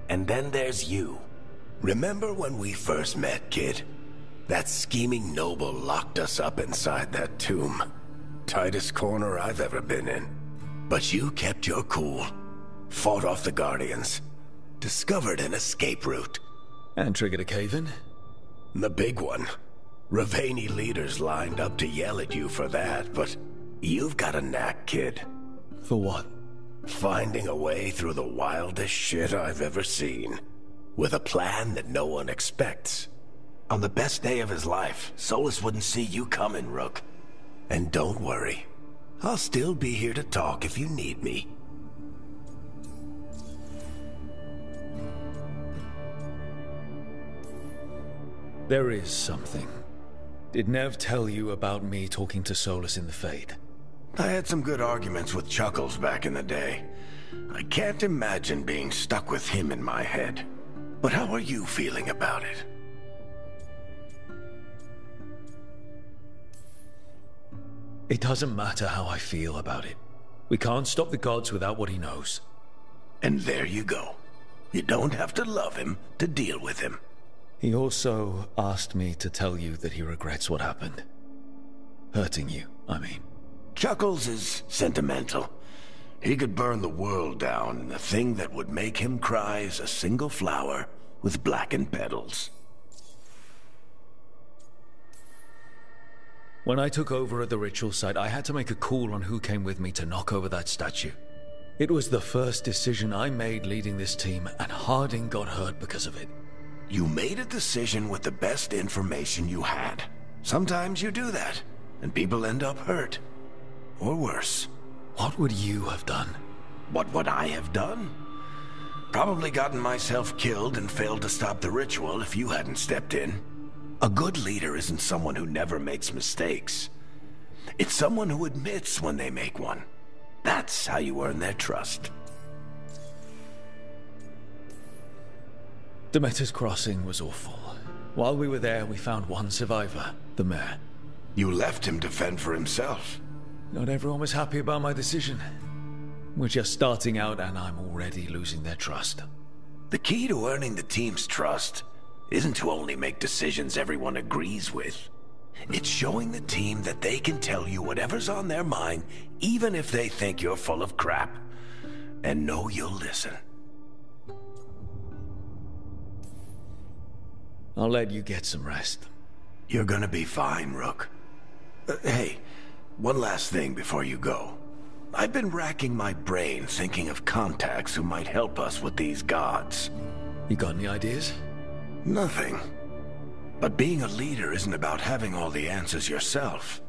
And then there's you. Remember when we first met, kid? That scheming noble locked us up inside that tomb. Tightest corner I've ever been in. But you kept your cool. Fought off the Guardians. Discovered an escape route. And triggered a cave-in? The big one. Ravani leaders lined up to yell at you for that, but you've got a knack, kid. For what? Finding a way through the wildest shit I've ever seen. With a plan that no one expects. On the best day of his life, Solus wouldn't see you coming, Rook. And don't worry. I'll still be here to talk if you need me. There is something. Did Nev tell you about me talking to Solus in the Fade? I had some good arguments with Chuckles back in the day. I can't imagine being stuck with him in my head. But how are you feeling about it? It doesn't matter how I feel about it. We can't stop the gods without what he knows. And there you go. You don't have to love him to deal with him. He also asked me to tell you that he regrets what happened. Hurting you, I mean. Chuckles is sentimental. He could burn the world down, and the thing that would make him cry is a single flower with blackened petals. When I took over at the ritual site, I had to make a call on who came with me to knock over that statue. It was the first decision I made leading this team, and Harding got hurt because of it. You made a decision with the best information you had. Sometimes you do that, and people end up hurt. Or worse. What would you have done? What would I have done? Probably gotten myself killed and failed to stop the ritual if you hadn't stepped in. A good leader isn't someone who never makes mistakes. It's someone who admits when they make one. That's how you earn their trust. Demeter's crossing was awful. While we were there, we found one survivor, the mayor. You left him to fend for himself. Not everyone was happy about my decision. We're just starting out and I'm already losing their trust. The key to earning the team's trust isn't to only make decisions everyone agrees with. It's showing the team that they can tell you whatever's on their mind, even if they think you're full of crap. And know you'll listen. I'll let you get some rest. You're gonna be fine, Rook. Hey, one last thing before you go. I've been racking my brain thinking of contacts who might help us with these gods. You got any ideas? Nothing. But being a leader isn't about having all the answers yourself.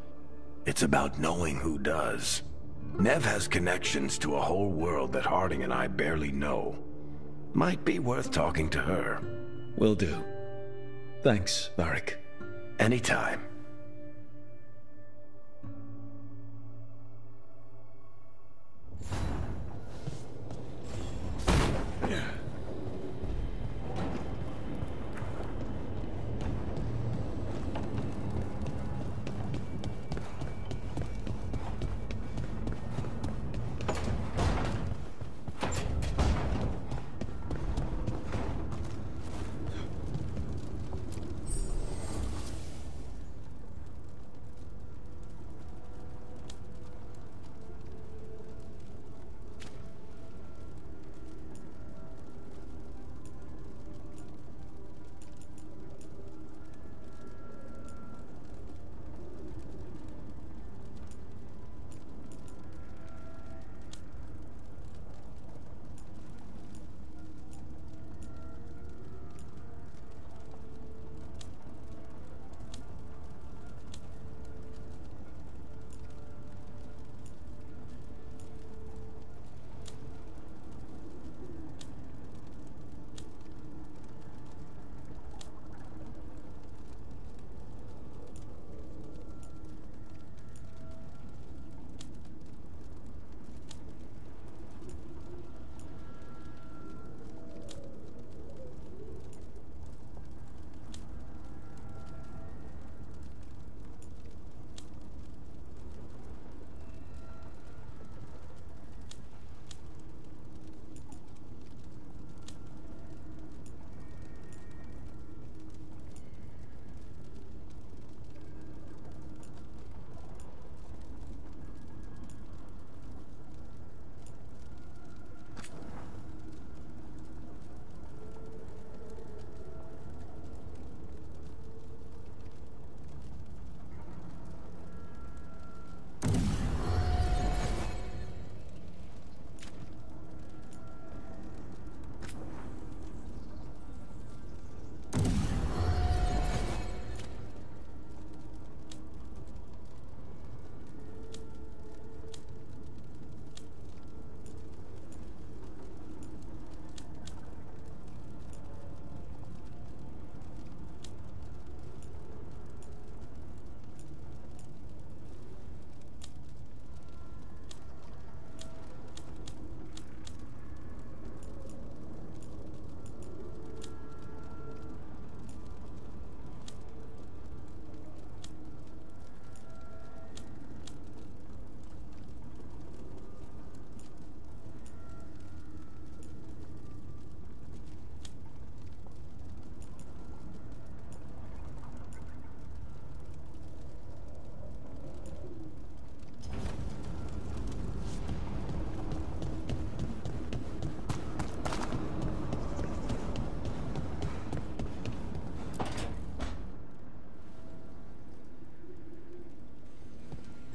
It's about knowing who does. Nev has connections to a whole world that Harding and I barely know. Might be worth talking to her. Will do. Thanks, Varric. Anytime.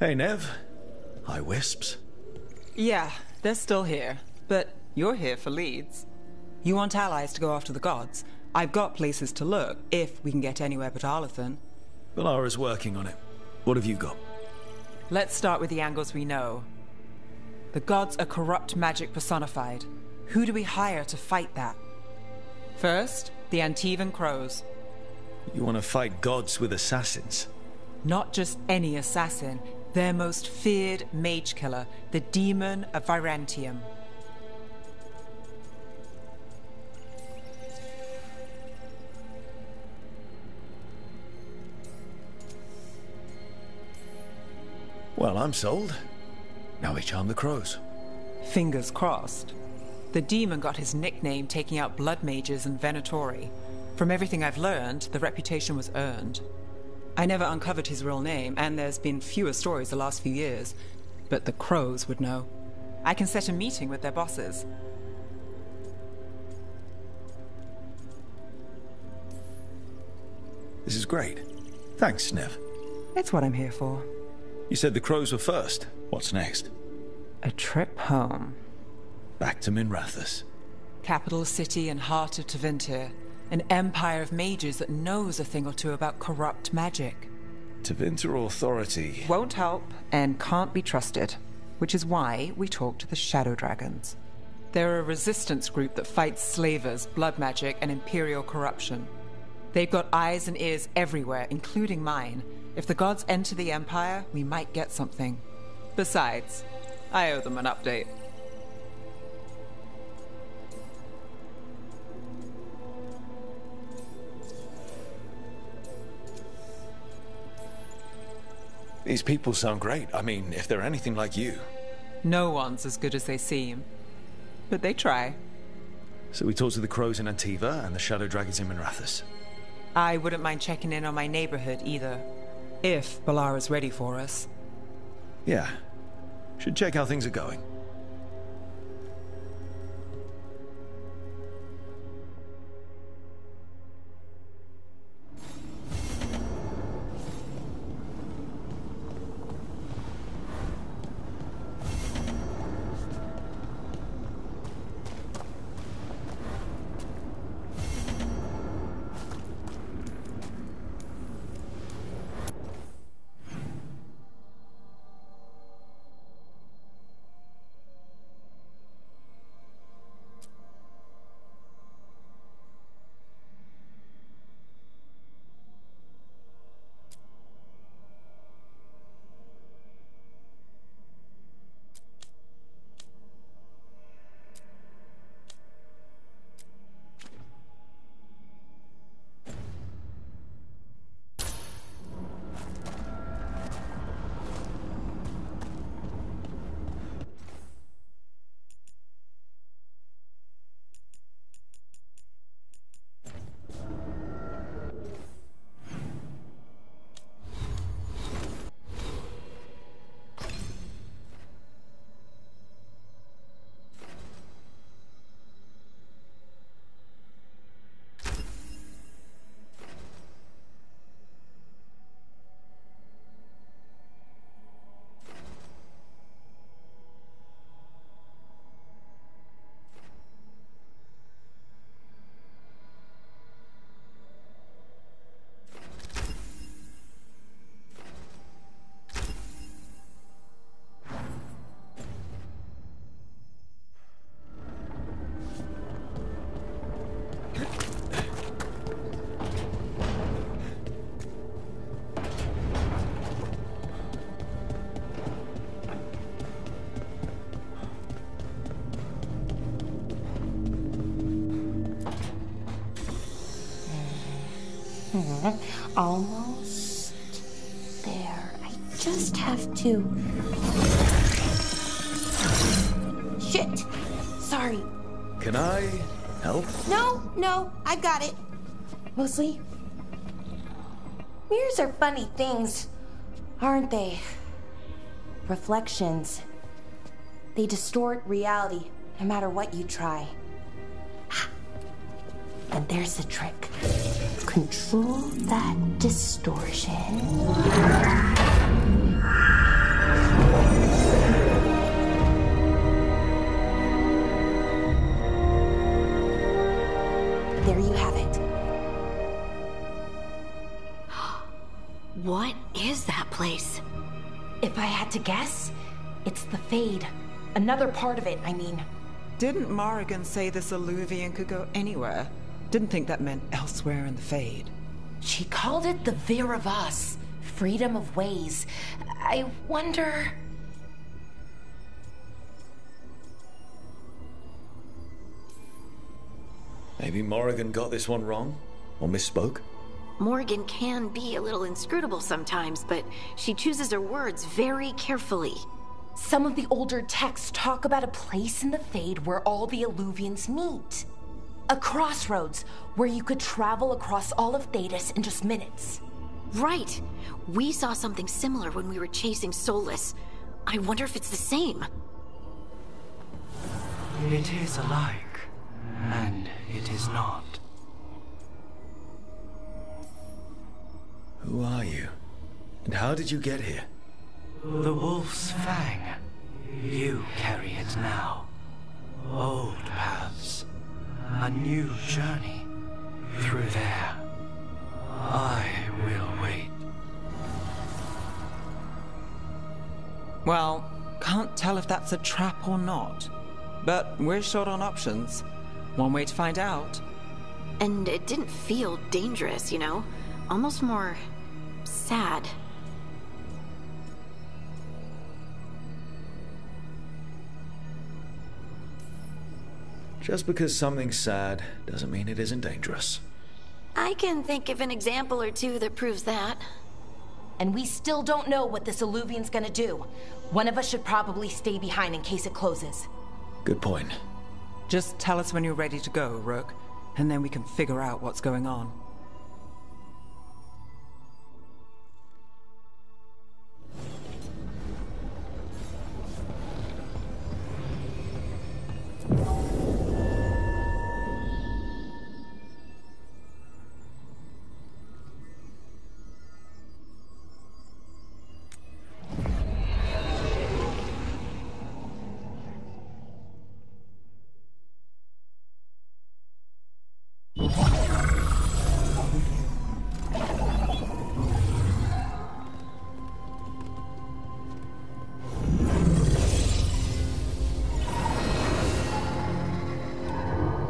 Hey, Nev. Hi, Wisps. Yeah, they're still here. But you're here for leads. You want allies to go after the gods? I've got places to look, if we can get anywhere but Arlathan. Valara's working on it. What have you got? Let's start with the angles we know. The gods are corrupt magic personified. Who do we hire to fight that? First, the Antivan Crows. You want to fight gods with assassins? Not just any assassin. Their most feared mage killer, the Demon of Virantium. Well, I'm sold. Now we charm the crows. Fingers crossed. The demon got his nickname taking out blood mages and Venatori. From everything I've learned, the reputation was earned. I never uncovered his real name, and there's been fewer stories the last few years. But the crows would know. I can set a meeting with their bosses. This is great. Thanks, Nev. It's what I'm here for. You said the crows were first. What's next? A trip home. Back to Minrathous. Capital city and heart of Tevinter. An empire of mages that knows a thing or two about corrupt magic. Tevinter authority won't help and can't be trusted, which is why we talk to the Shadow Dragons. They're a resistance group that fights slavers, blood magic, and imperial corruption. They've got eyes and ears everywhere, including mine. If the gods enter the Empire, we might get something. Besides, I owe them an update. These people sound great. I mean, if they're anything like you. No one's as good as they seem. But they try. So we talk to the crows in Antiva and the Shadow Dragons in Minrathous. I wouldn't mind checking in on my neighborhood either. If Balara's ready for us. Yeah. Should check how things are going. Almost there. I just have to... Shit! Sorry. Can I help? No, I got it. Mostly, mirrors are funny things, aren't they? Reflections. They distort reality, no matter what you try. And there's the trick. Control that distortion. What is that place? If I had to guess, it's the Fade. Another part of it, I mean. Didn't Morrigan say this Illuvian could go anywhere? Didn't think that meant elsewhere in the Fade. She called it the Vir of Us. Freedom of ways. I wonder... Maybe Morrigan got this one wrong? Or misspoke? Morrigan can be a little inscrutable sometimes, but she chooses her words very carefully. Some of the older texts talk about a place in the Fade where all the Illuvians meet. A crossroads where you could travel across all of Thedas in just minutes. Right. We saw something similar when we were chasing Solus. I wonder if it's the same. It is alike, and it is not. Who are you? And how did you get here? The Wolf's Fang. You carry it now. Old paths. A new journey. Through there. I will wait. Well, can't tell if that's a trap or not. But we're short on options. One way to find out. And it didn't feel dangerous, you know? Almost more... sad. Just because something's sad doesn't mean it isn't dangerous. I can think of an example or two that proves that. And we still don't know what this Illuvian's gonna do. One of us should probably stay behind in case it closes. Good point. Just tell us when you're ready to go, Rook, and then we can figure out what's going on.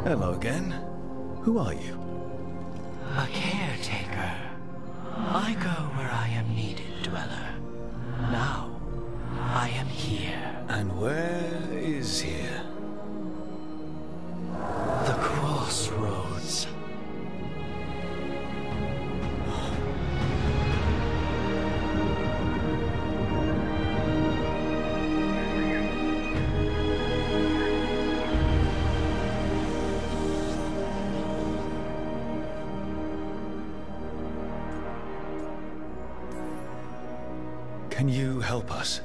Hello again. Who are you? A caretaker. I go where I am needed, Dweller. Now, I am here. And where is here? The crossroads. Can you help us?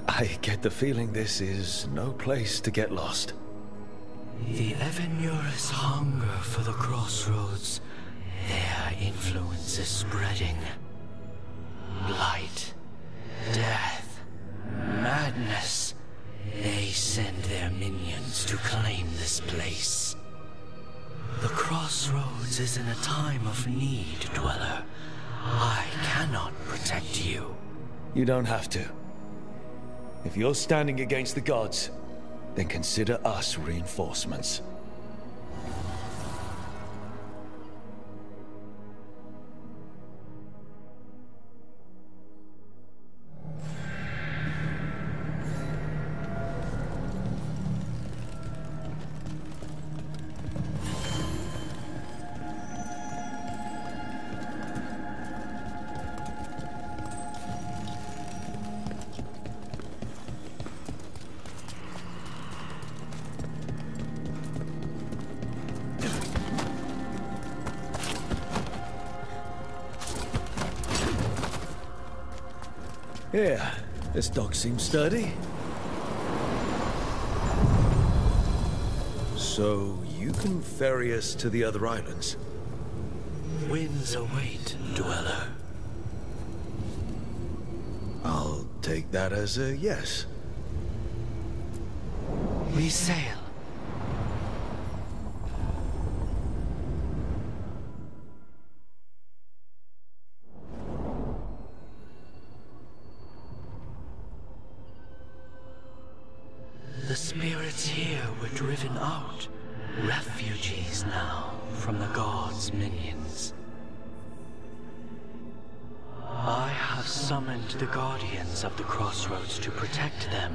I get the feeling this is no place to get lost. The Evenurus hunger for the crossroads. Their influence is spreading. Blight, death, madness. They send their minions to claim this place. The crossroads is in a time of need, Dweller. I cannot protect you. You don't have to. If you're standing against the gods, then consider us reinforcements. Yeah, this dog seems sturdy. So, you can ferry us to the other islands? Winds await, Dweller. I'll take that as a yes. We sail. God's minions. I have summoned the Guardians of the Crossroads to protect them.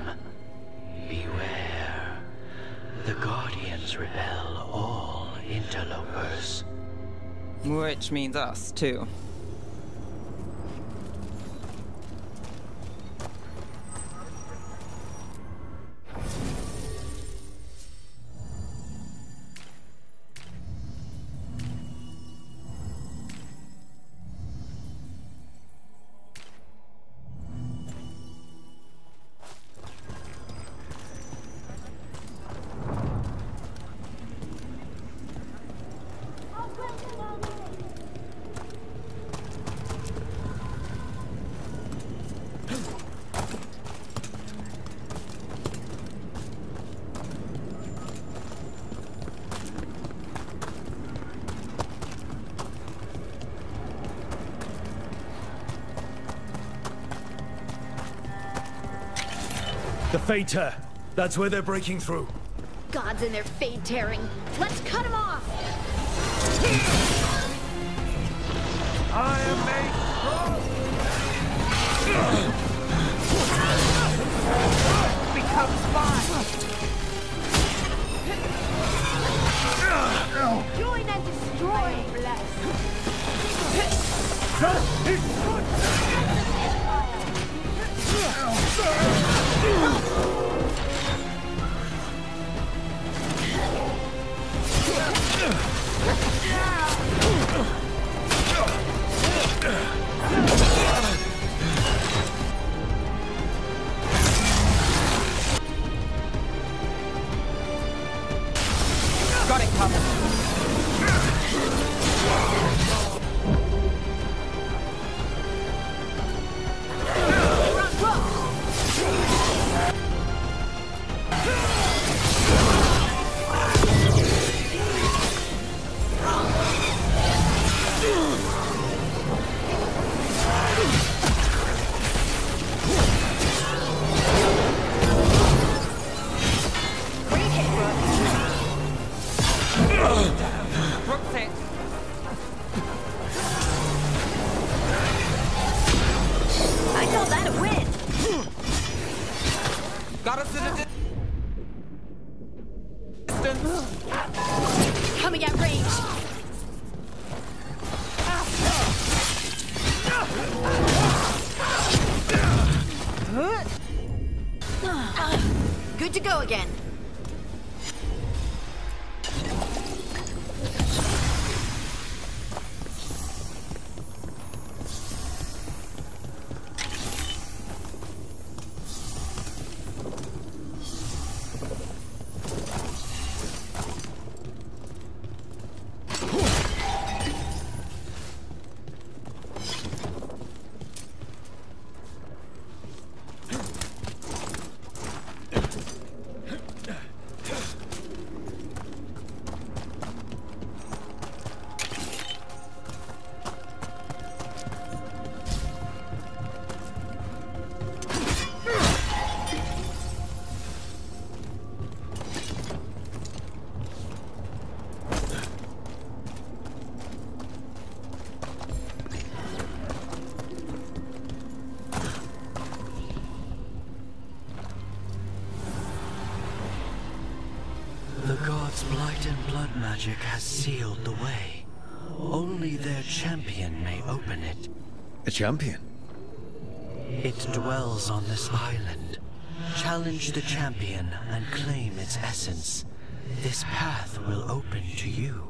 Beware. The Guardians repel all interlopers. Which means us, too. The Fade Tear. That's where they're breaking through. Gods and their fade tearing. Let's cut them off! I am made Becomes fine. Join and destroy, bless. Got it covered. I call that a win. Got us in a distance. Coming at range. Good to go again. The gods' blight and blood magic has sealed the way. Only their champion may open it. A champion? It dwells on this island. Challenge the champion and claim its essence. This path will open to you.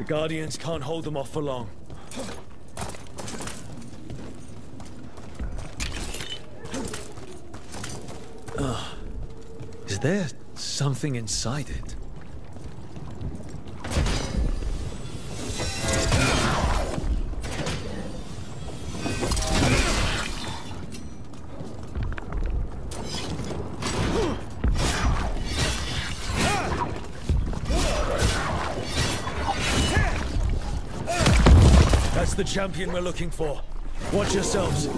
Guardians can't hold them off for long. Is there something inside it? That's the champion we're looking for. Watch yourselves.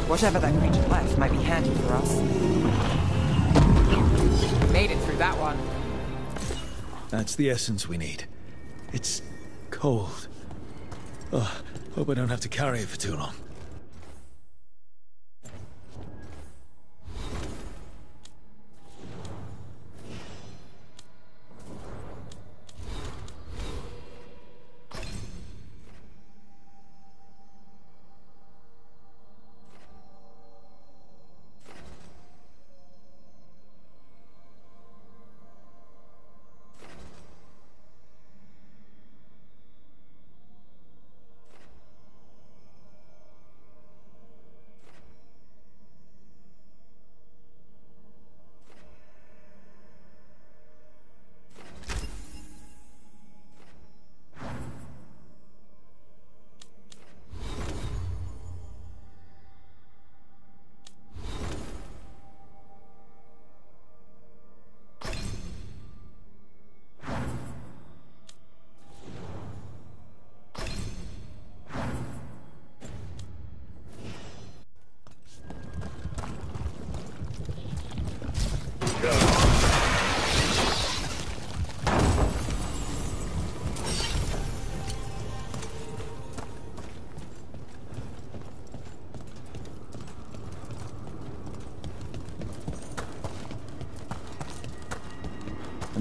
Whatever that creature left might be handy for us. Made it through that one. That's the essence we need. It's cold. Oh, hope I don't have to carry it for too long.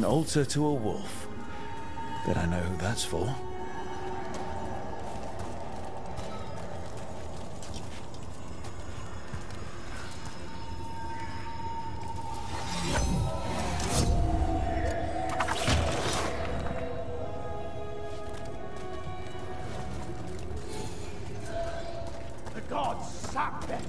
An altar to a wolf. Bet I know who that's for. The gods sack them!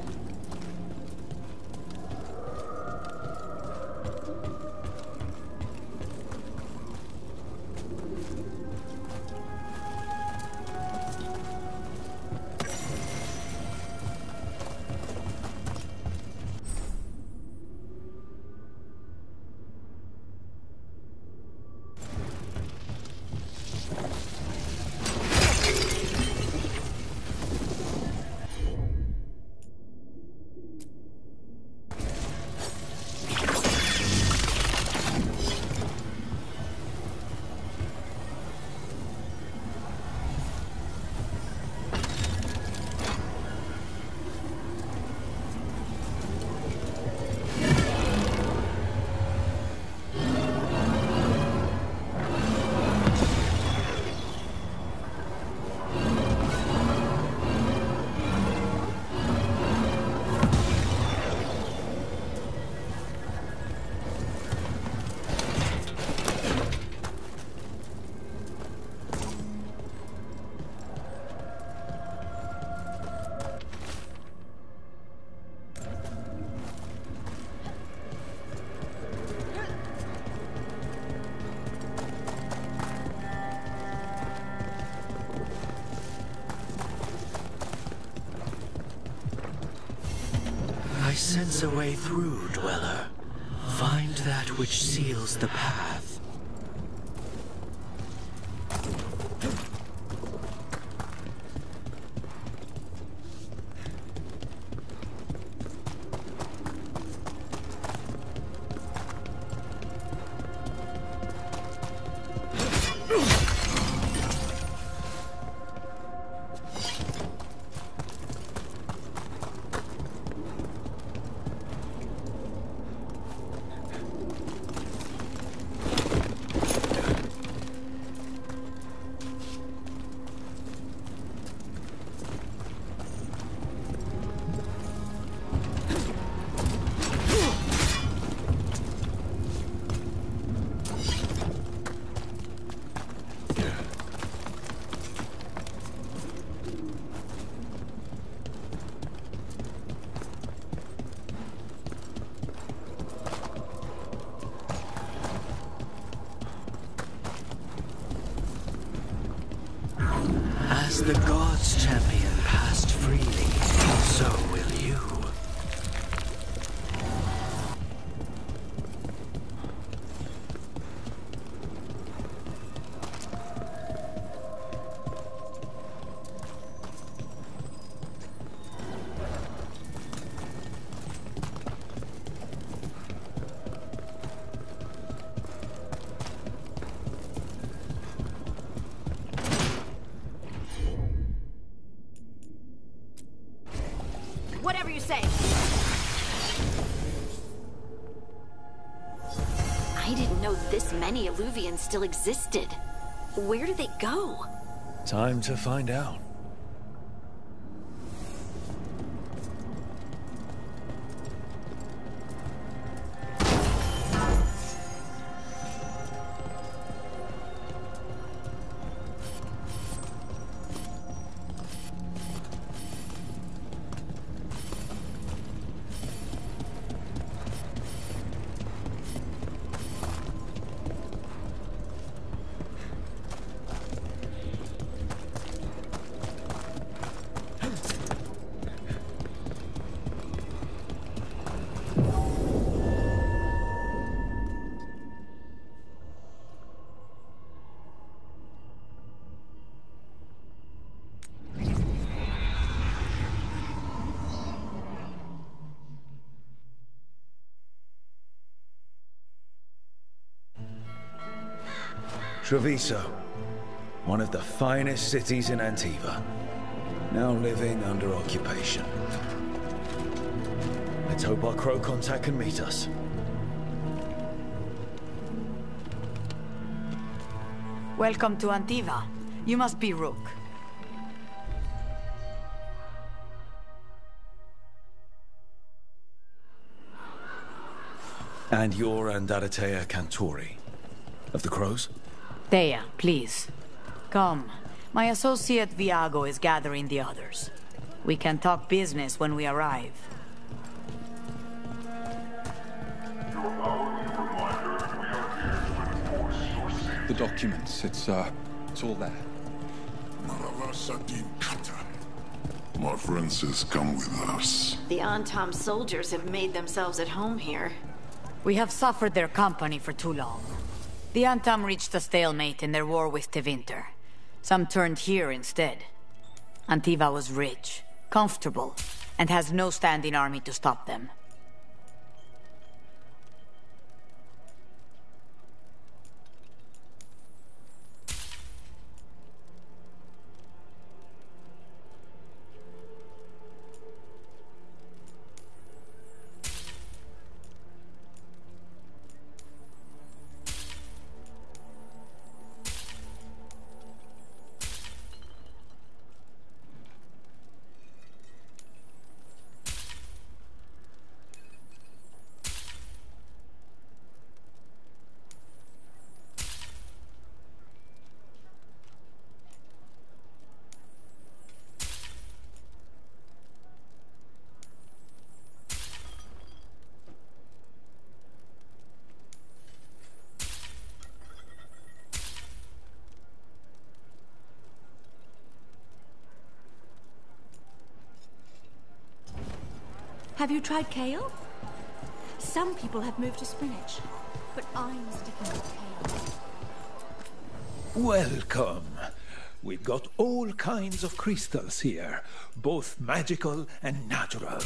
I sense a way through, Dweller. Find that which seals the path. As the gods' champion passed freely, so will you. Whatever you say. I didn't know this many Illuvians still existed. Where do they go? Time to find out. Treviso, one of the finest cities in Antiva, now living under occupation. Let's hope our crow contact can meet us. Welcome to Antiva. You must be Rook. And you're Andaratea Cantori, of the Crows? Thea, please. Come. My associate Viago is gathering the others. We can talk business when we arrive. The documents, it's all there. My friend says come with us. The Antam soldiers have made themselves at home here. We have suffered their company for too long. The Antam reached a stalemate in their war with Tevinter. Some turned here instead. Antiva was rich, comfortable, and has no standing army to stop them. Have you tried kale? Some people have moved to spinach, but I'm sticking with kale. Welcome. We've got all kinds of crystals here, both magical and natural.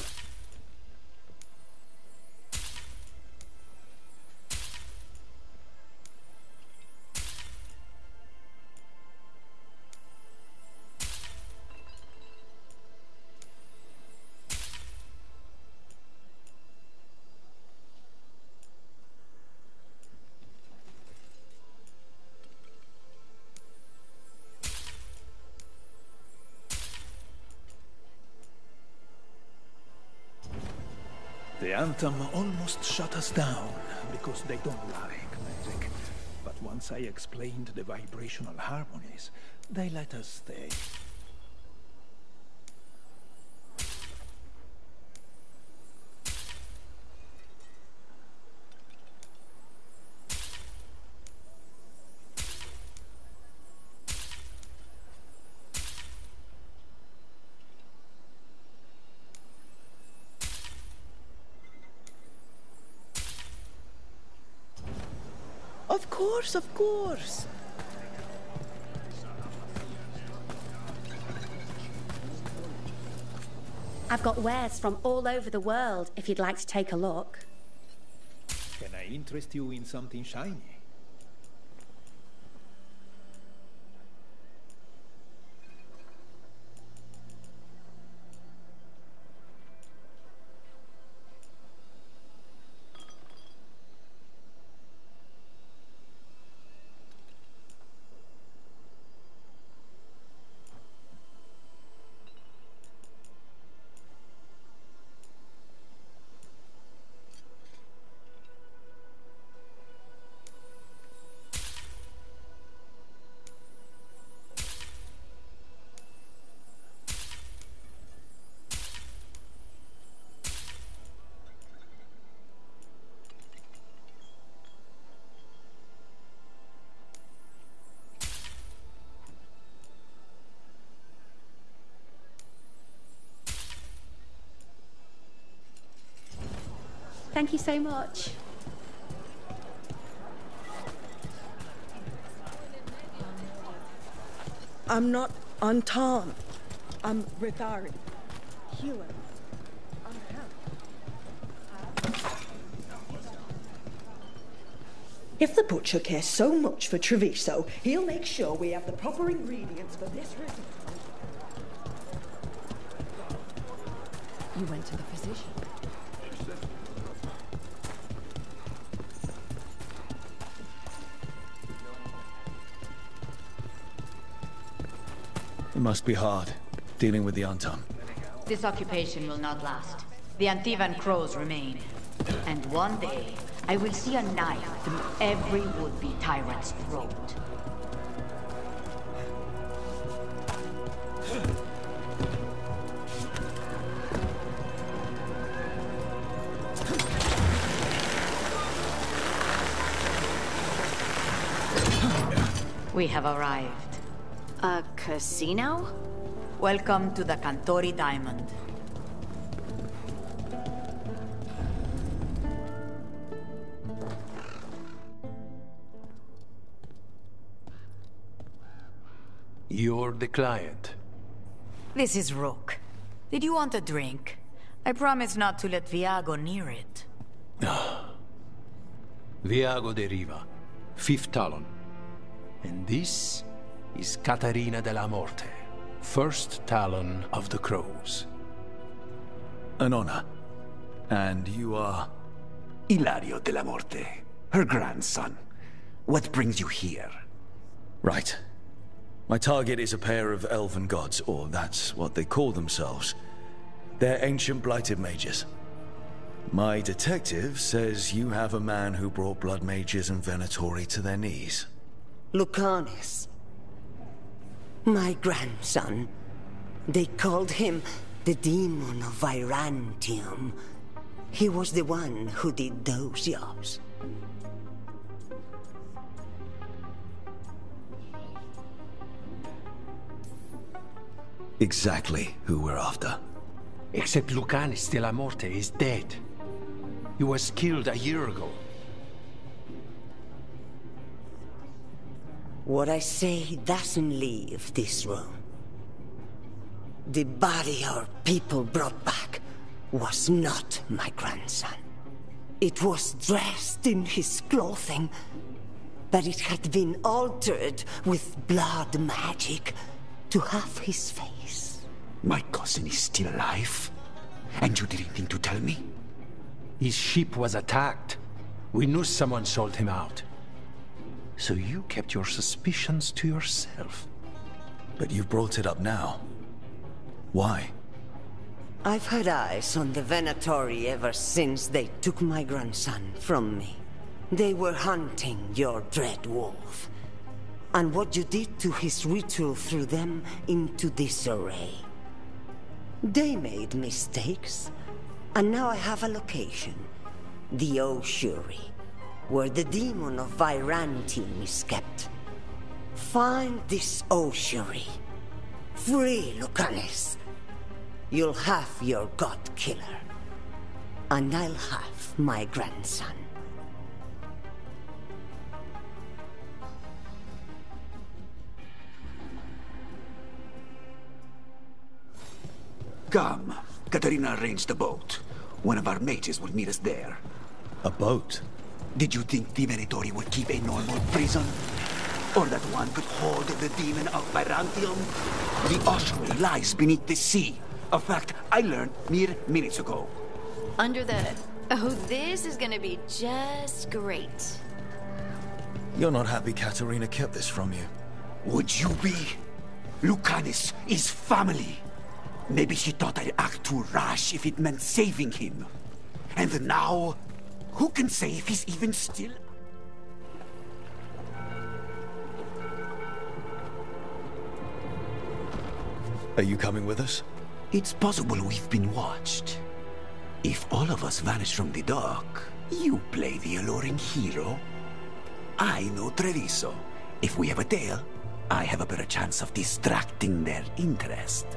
The Anthem almost shut us down because they don't like magic. But once I explained the vibrational harmonies, they let us stay. Of course, of course. I've got wares from all over the world, if you'd like to take a look. Can I interest you in something shiny? Thank you so much. I'm not Antam. I'm Rithari. Healer. I'm help. If the butcher cares so much for Treviso, he'll make sure we have the proper ingredients for this recipe. You went to the physician. It must be hard, dealing with the Antam. This occupation will not last. The Antivan crows remain. And one day, I will see a knife through every would-be tyrant's throat. We have arrived. A casino? Welcome to the Cantori Diamond. You're the client. This is Rook. Did you want a drink? I promise not to let Viago near it. Viago de Riva, 5th Talon. And this is Caterina de la Morte, 1st Talon of the Crows. An honor. And you are? Ilario de la Morte, her grandson. What brings you here? Right. My target is a pair of elven gods, or that's what they call themselves. They're ancient blighted mages. My detective says you have a man who brought blood mages and Venatori to their knees. Lucanus. My grandson. They called him the Demon of Virantium. He was the one who did those jobs. Exactly who we're after. Except Lucanus de la Morte is dead. He was killed a year ago. What I say doesn't leave this room. The body our people brought back was not my grandson. It was dressed in his clothing, but it had been altered with blood magic to have his face. My cousin is still alive? And you didn't think to tell me? His ship was attacked. We knew someone sold him out. So you kept your suspicions to yourself. But you've brought it up now. Why? I've had eyes on the Venatori ever since they took my grandson from me. They were hunting your dread wolf. And what you did to his ritual threw them into disarray. They made mistakes, and now I have a location. The Ossuary, where the demon of Virantium is kept. Find this Ossuary. Free Lucanus. You'll have your god killer. And I'll have my grandson. Come. Katerina arranged a boat. One of our mages will meet us there. A boat? Did you think the Venatori would keep a normal prison? Or that one could hold the demon of Virantium? The ossuary lies beneath the sea. A fact I learned mere minutes ago. Under the... Oh, this is gonna be just great. You're not happy Katerina kept this from you. Would you be? Lucanus is family. Maybe she thought I'd act too rash if it meant saving him. And now, who can say if he's even still... Are you coming with us? It's possible we've been watched. If all of us vanish from the dock, you play the alluring hero. I know Treviso. If we have a tail, I have a better chance of distracting their interest.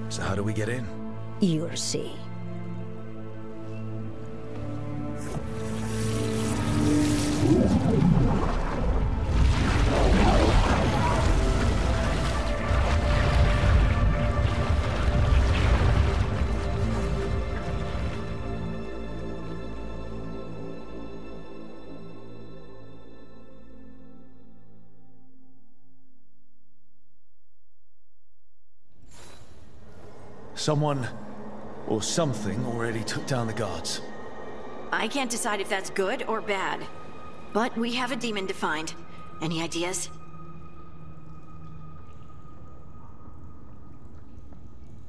So how do we get in? You'll see. Someone or something already took down the guards. I can't decide if that's good or bad. But we have a demon to find. Any ideas?